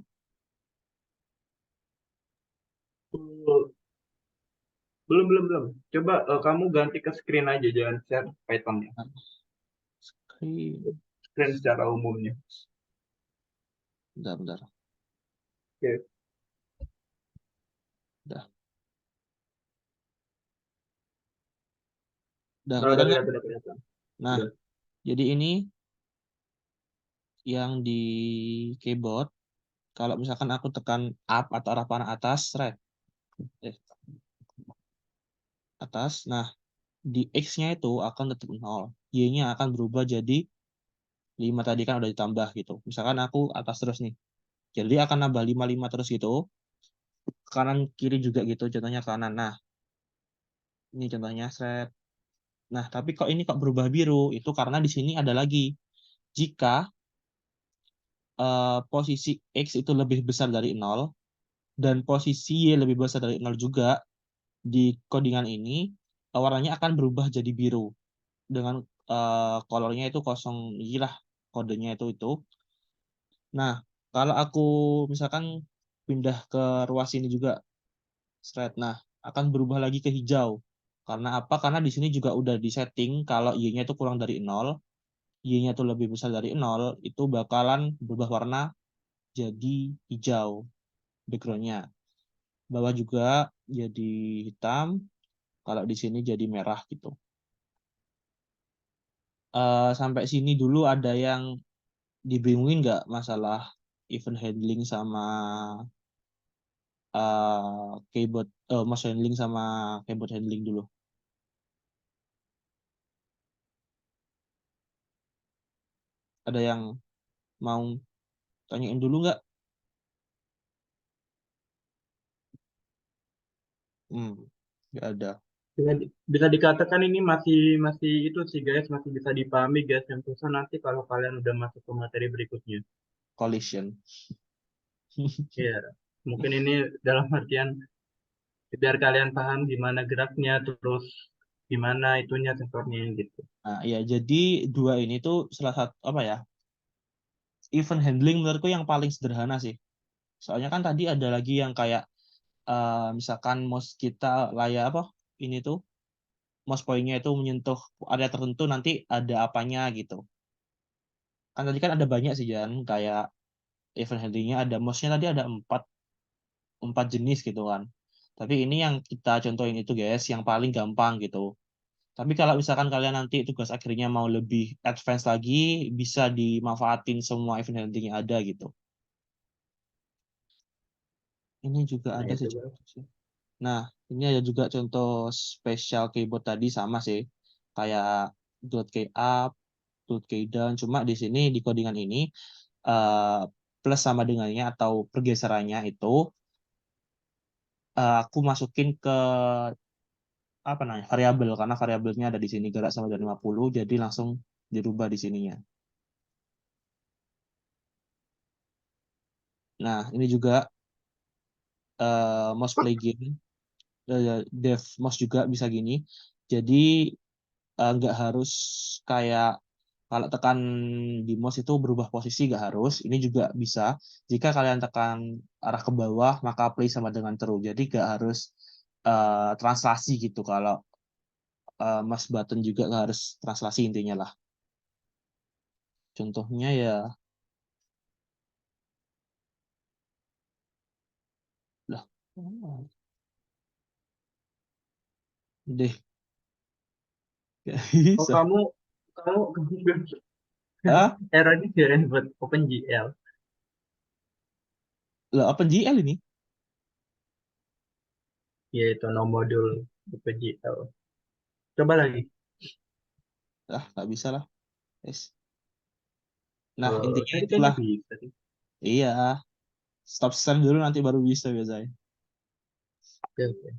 full. Belum, belum, belum. Coba kamu ganti ke screen aja, jangan share Python-nya. Screen. Screen secara umumnya. Bentar, bentar. Oke. Udah. Udah Nah, udah kelihatan nggak? kelihatan, udah kelihatan. Nah, Udah. jadi ini yang di keyboard. Kalau misalkan aku tekan up atau arah panah atas, right? Atas. Nah, di X-nya itu akan tetap 0. Y-nya akan berubah jadi 5 tadi kan udah ditambah gitu. Misalkan aku atas terus nih. Jadi akan nambah 5 terus gitu. Kanan kiri juga gitu, contohnya kanan. Nah, ini contohnya set. Nah, tapi kok ini kok berubah biru? Itu karena di sini ada lagi. Jika posisi X itu lebih besar dari 0 dan posisi Y lebih besar dari 0 juga, di codingan ini warnanya akan berubah jadi biru dengan kolornya itu kosong lah kodenya itu. Nah, kalau aku misalkan pindah ke ruas ini juga straight, nah akan berubah lagi ke hijau. Karena apa? Karena di sini juga udah disetting kalau Y-nya itu kurang dari 0, Y-nya itu lebih besar dari 0, itu bakalan berubah warna jadi hijau background-nya. Bawah juga jadi hitam, kalau di sini jadi merah gitu. Sampai sini dulu ada yang dibingungin nggak masalah event handling sama keyboard, mouse handling sama keyboard handling dulu? Ada yang mau tanyain dulu nggak? Hmm, nggak ada. Bisa dikatakan ini masih masih itu sih guys, masih bisa dipahami guys. Yang susah nanti kalau kalian udah masuk ke materi berikutnya. Collision. Ya, mungkin ini dalam artian biar kalian paham gimana geraknya, terus gimana itunya sensornya gitu. Nah, ya jadi dua ini tuh salah satu apa ya? Event handling menurutku yang paling sederhana sih. Soalnya kan tadi ada lagi yang kayak misalkan mouse kita layar apa? Ini tuh mouse pointnya itu menyentuh area tertentu nanti ada apanya gitu. Kan tadi kan ada banyak sih Jan, kayak event handlingnya ada mouse-nya tadi ada empat jenis gitu kan. Tapi ini yang kita contohin itu guys, yang paling gampang gitu. Tapi kalau misalkan kalian nanti tugas akhirnya mau lebih advance lagi, bisa dimanfaatin semua event handling yang ada gitu. Ini juga Nah, ada itu sih Bang. contoh sih. Nah, ini ada juga contoh special keyboard tadi sama sih. Kayak .key up, .key down. Cuma di sini di codingan ini eh, plus sama dengannya atau pergeserannya itu aku masukin ke apa namanya variabel karena variabelnya ada di sini gerak sama dari 50 jadi langsung dirubah di sininya. Nah, ini juga mouse plugin dev mouse juga bisa gini. Jadi nggak harus kayak kalau tekan di mouse itu berubah posisi nggak harus. Ini juga bisa. Jika kalian tekan arah ke bawah maka play sama dengan true. Jadi nggak harus translasi gitu. Kalau mouse button juga nggak harus translasi intinya lah. Contohnya ya lah deh nggak Oh, bisa. kamu Ah, errornya kirain buat OpenGL. lah apa GL ini? Yaitu no modul OpenGL. Coba lagi. Ah, nggak bisa lah. Yes. Nah, intinya Tadi kayaknya itulah. bisa sih. Iya, stop share dulu nanti baru bisa biasanya. Oke, oke.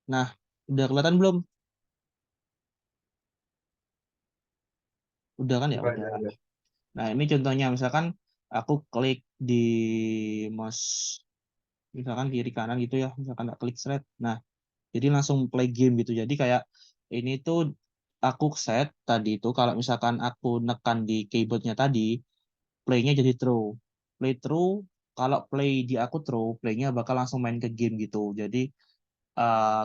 Nah, udah kelihatan belum? Udah kan ya? Udah, Udah. udah. Nah, ini contohnya misalkan aku klik di mouse misalkan kiri kanan gitu ya, misalkan tak klik thread. Nah, jadi langsung play game gitu. Jadi kayak ini tuh aku set tadi itu kalau misalkan aku nekan di keyboardnya tadi, play-nya jadi true. Play true, kalau play di aku true, play-nya bakal langsung main ke game gitu. Jadi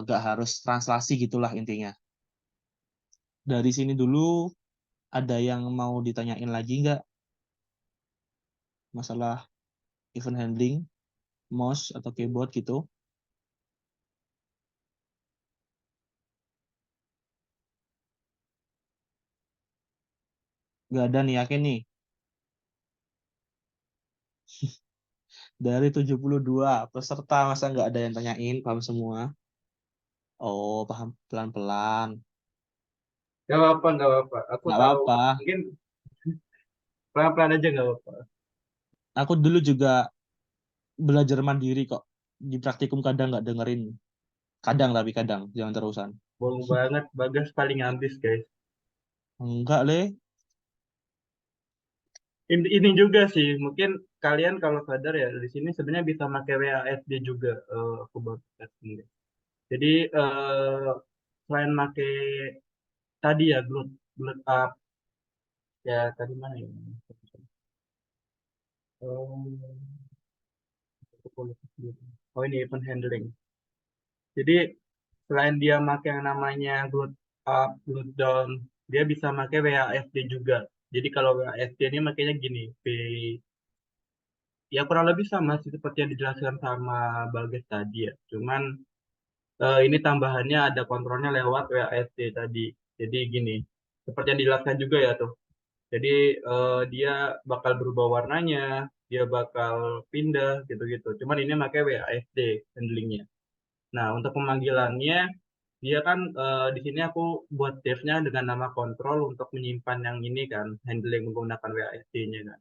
nggak harus translasi gitulah intinya. Dari sini dulu ada yang mau ditanyain lagi nggak masalah event handling, mouse atau keyboard gitu? Nggak ada nih, yakin nih. Dari 72 peserta, masa nggak ada yang tanyain, paham semua? Oh, paham pelan-pelan. Gak apa-apa, gak apa-apa. Aku Nggak tahu. apa-apa. Mungkin pelan-pelan aja gak apa-apa. Aku dulu juga belajar mandiri kok. Di praktikum kadang nggak dengerin. Kadang tapi kadang, jangan terusan. Bohong banget, Bagas paling habis, guys. Enggak, Le. Ini juga sih, mungkin kalian kalau sadar ya, di sini sebenarnya bisa pakai WASD juga. Aku baru testing deh. Jadi, selain pakai tadi ya, Glut Up, ya tadi mana ya? Oh, ini event handling. Jadi selain dia pakai yang namanya Glut Up, Glut Down, dia bisa pakai WASD juga. Jadi kalau WASD ini makanya gini, ya kurang lebih sama sih seperti yang dijelaskan sama Bagas tadi ya. Cuman ini tambahannya ada kontrolnya lewat WASD tadi. Jadi gini, seperti yang dijelaskan juga ya tuh. Jadi dia bakal berubah warnanya, dia bakal pindah gitu-gitu. Cuman ini pakai WASD handlingnya. Nah, untuk pemanggilannya, dia kan di sini aku buat dev-nya dengan nama kontrol untuk menyimpan yang ini kan, handling menggunakan WASD-nya kan.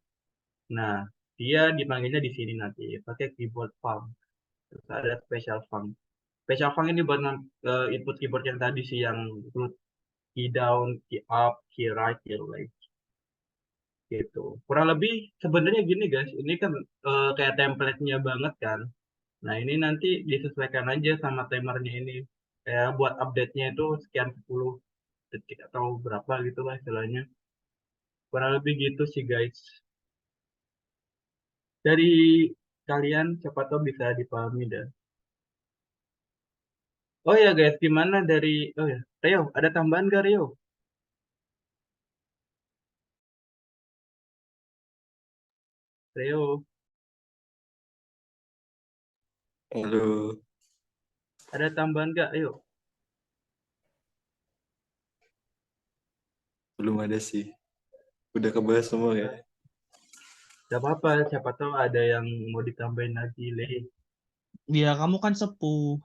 Nah, dia dipanggilnya di sini nanti pakai keyboard func. Terus ada special func. Special func ini buat input keyboard yang tadi sih yang root, key down, key up, key right, key left gitu. Kurang lebih sebenarnya gini guys, ini kan kayak template-nya banget kan. Nah, ini nanti disesuaikan aja sama timernya ini. Kayak buat update-nya itu sekian 10 detik atau berapa gitu lah istilahnya. Kurang lebih gitu sih guys. Dari kalian siapa tahu bisa dipahami dah. Oh ya guys, gimana dari oh ya, Rio, ada tambahan gak Rio? Rio, Halo, ada tambahan gak? Ayo. belum ada sih. Udah kebahas semua ya. Gak apa-apa, siapa tahu ada yang mau ditambahin lagi, Le. Ya, kamu kan sepuh.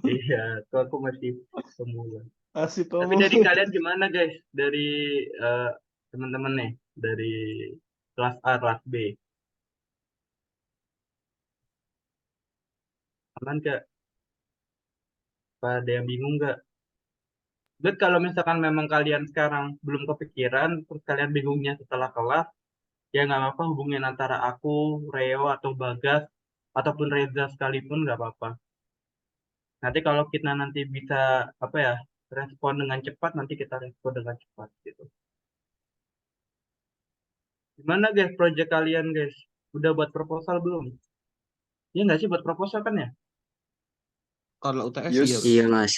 Iya, tuh aku masih pemula. Asik Tapi kamu. dari kalian gimana guys? Dari eh, teman-teman nih, dari kelas A, kelas B. Aman gak? Apa ada yang bingung gak? But kalau misalkan memang kalian sekarang belum kepikiran, terus kalian bingungnya setelah kelas, ya nggak apa-apa hubungin antara aku, Reo, atau Bagas, ataupun Reza sekalipun nggak apa-apa. Nanti kalau kita nanti bisa, apa ya, respon dengan cepat, nanti kita respon dengan cepat gitu. Gimana guys, project kalian guys? Udah buat proposal belum? Iya nggak sih buat proposal kan ya? Kalau UTS Yus, iya. Iya mas,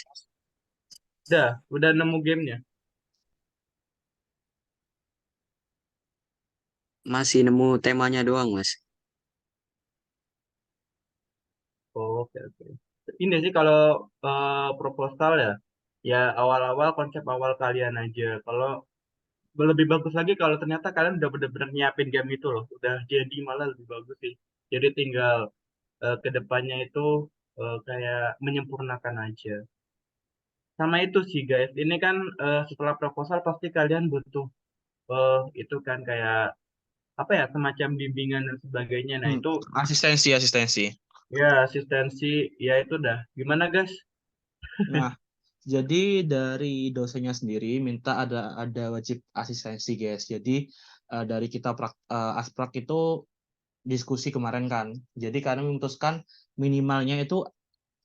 Udah nemu gamenya. masih nemu temanya doang mas. Oh, oke oke. Ini sih kalau proposal ya, ya awal-awal konsep awal kalian aja. Kalau lebih bagus lagi kalau ternyata kalian udah bener-bener nyiapin game itu loh, udah jadi malah lebih bagus sih. Jadi tinggal ke depannya itu kayak menyempurnakan aja. Sama itu sih guys, ini kan setelah proposal pasti kalian butuh itu kan kayak apa ya semacam bimbingan dan sebagainya. Nah itu Asistensi. ya asistensi ya itu dah. Gimana guys? Nah, Jadi dari dosennya sendiri minta ada wajib asistensi, guys. Jadi dari kita asprak itu diskusi kemarin kan. Jadi kami memutuskan minimalnya itu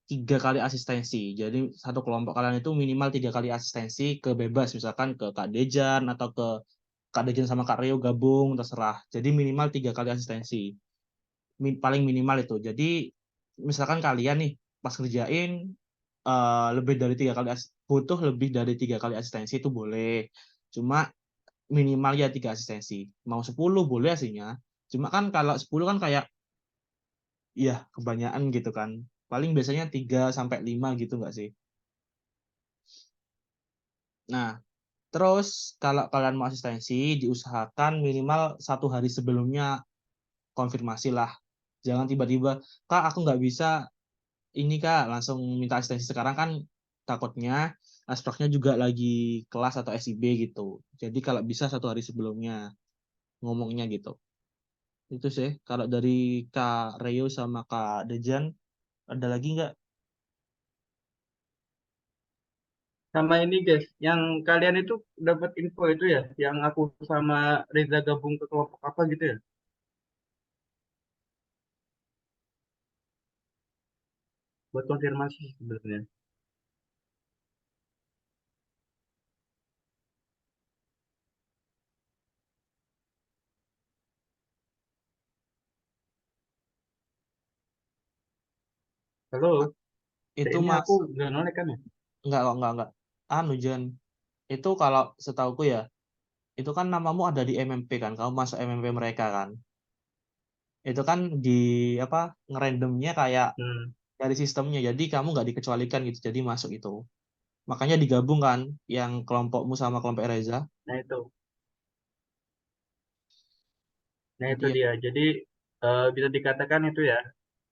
3 kali asistensi. Jadi satu kelompok kalian itu minimal 3 kali asistensi ke bebas, misalkan ke Kak Dejan atau ke Kak Dejan sama Kak Rio gabung, terserah. Jadi minimal 3 kali asistensi. Paling minimal itu. Jadi misalkan kalian nih pas kerjain lebih dari 3 kali butuh lebih dari 3 kali asistensi itu boleh. Cuma minimal ya 3 asistensi. Mau 10 boleh aslinya. Cuma kan kalau 10 kan kayak ya kebanyakan gitu kan. Paling biasanya 3 sampai 5 gitu nggak sih? Nah, terus kalau kalian mau asistensi diusahakan minimal 1 hari sebelumnya konfirmasi lah. Jangan tiba-tiba, Kak aku nggak bisa ini Kak, langsung minta asistensi sekarang kan takutnya aspeknya juga lagi kelas atau SIB gitu. Jadi kalau bisa 1 hari sebelumnya ngomongnya gitu. Itu sih. Kalau dari Kak Reo sama Kak Dejan, ada lagi nggak? Sama ini guys, yang kalian itu dapat info itu ya, yang aku sama Reza gabung ke kelompok apa gitu ya? Buat konfirmasi sebenarnya. Halo, Itu ini Mas, aku nggak nolak kan ya? nggak kok, nggak. Anu Jan, itu kalau setauku ya, itu kan namamu ada di MMP kan, kamu masuk MMP mereka kan. Itu kan di apa ngerandomnya kayak Hmm, dari sistemnya, jadi kamu nggak dikecualikan gitu, jadi masuk itu. Makanya digabung kan, yang kelompokmu sama kelompok Reza. nah itu. Nah Jadi itu ya, dia. Jadi bisa dikatakan itu ya,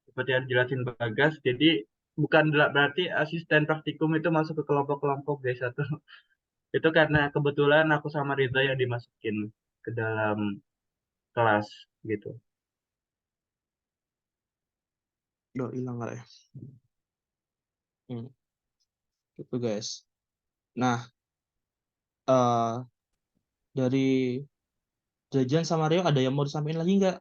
seperti yang dijelasin Bagas. Jadi bukan berarti asisten praktikum itu masuk ke kelompok-kelompok guys satu. Itu karena kebetulan aku sama Riza yang dimasukin ke dalam kelas gitu. udah hilang nggak ya? Hmm, gitu guys. Nah, eh dari Jajan sama Rio ada yang mau disampaikan lagi nggak?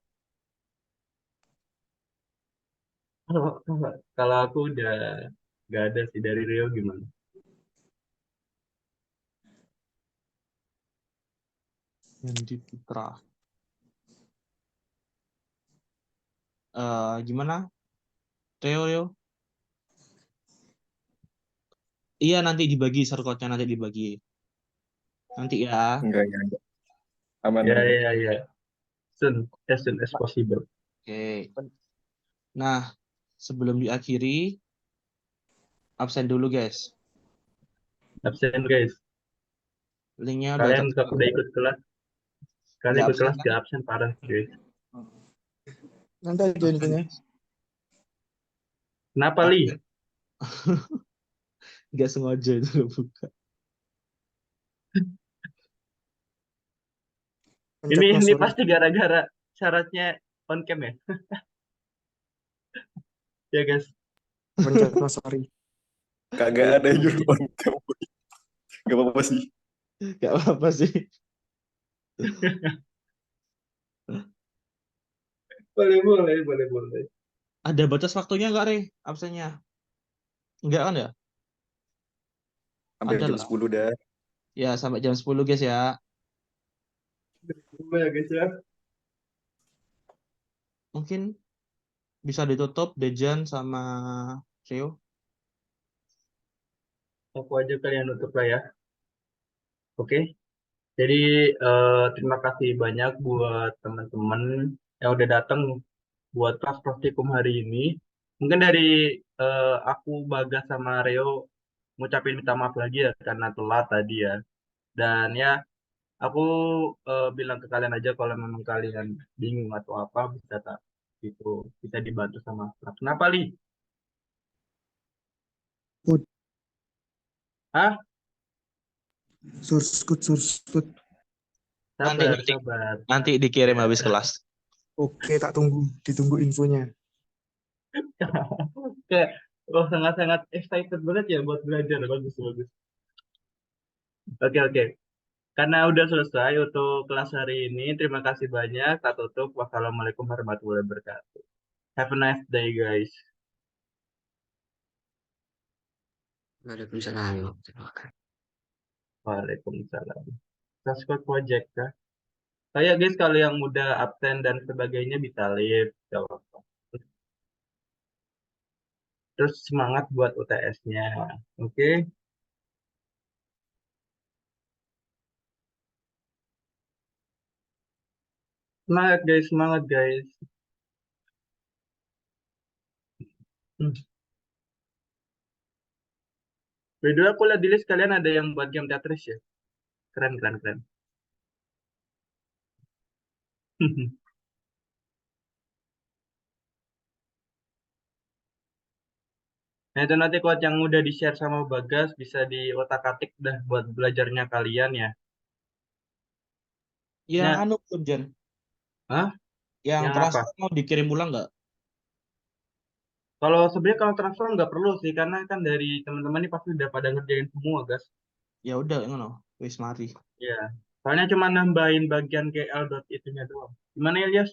Kalau aku udah nggak ada sih dari Rio gimana? Yang Putra. Gimana? Rio? Iya nanti dibagi shortcode-nya nanti dibagi. Nanti ya. Enggak. Aman, Ya aman. ya ya. Soon as possible. Oke. Nah, sebelum diakhiri, absen dulu guys. Absen guys. Linknya udah Kalian tak udah ikut kelas. Kalian nggak ikut absen kelas kan? gak absen parah guys. Nanti aja Absen infonya. guys. Kenapa Li? Absen. Nggak sengaja itu loh, buka. Pencet no Ini sorry. pasti gara-gara syaratnya on cam ya. Ya guys. Pencet no sorry. Kagak ada juru on cam. Gak apa-apa sih. Nggak apa-apa sih. Boleh. Ada batas waktunya nggak, Re? Absennya? Nggak kan ya? Sampai Ada jam lah. 10 dah. Ya, sampai jam 10 guys ya. Boleh ya guys ya. Mungkin bisa ditutup Dejan sama Rio. Aku aja kalian nutup lah ya. Oke. Jadi terima kasih banyak buat teman-teman yang udah datang buat kelas praktikum hari ini. Mungkin dari aku, Bagas sama Reo ngucapin minta maaf lagi ya karena telat tadi ya. Dan ya aku bilang ke kalian aja kalau memang kalian bingung atau apa bisa tak gitu bisa dibantu sama Astra. Kenapa Li? Good. Hah? Source code. Nanti Sabar. nanti dikirim Ya. habis kelas. Oke, tak tunggu. Ditunggu infonya. Oke, Oh, sangat-sangat excited banget ya buat belajar. Bagus, bagus. Oke, oke. Karena udah selesai untuk kelas hari ini, terima kasih banyak. Kita tutup. Wassalamualaikum warahmatullahi wabarakatuh. Have a nice day, guys. Waalaikumsalam. Terima kasih. Waalaikumsalam. Subscribe project kah? Kayak guys, kalau yang udah absen dan sebagainya bisa leave. Gak apa-apa. Terus semangat buat UTS-nya. Oke? Semangat guys, semangat guys. Hmm. By the way, aku lihat di list kalian ada yang buat game Tetris ya. Keren, keren, keren. Nah itu nanti quote yang udah di-share sama Bagas bisa di otak-atik dah buat belajarnya kalian ya. Yang Nah, anu Jen, hah? yang Yang apa? transfer mau dikirim ulang nggak? Kalau sebenarnya kalau transfer nggak perlu sih karena kan dari teman-teman ini pasti udah pada ngerjain semua, guys. Ya udah, ngono. Wis mari. Ya. Soalnya cuma nambahin bagian GL dot itunya doang. Gimana Ilyas?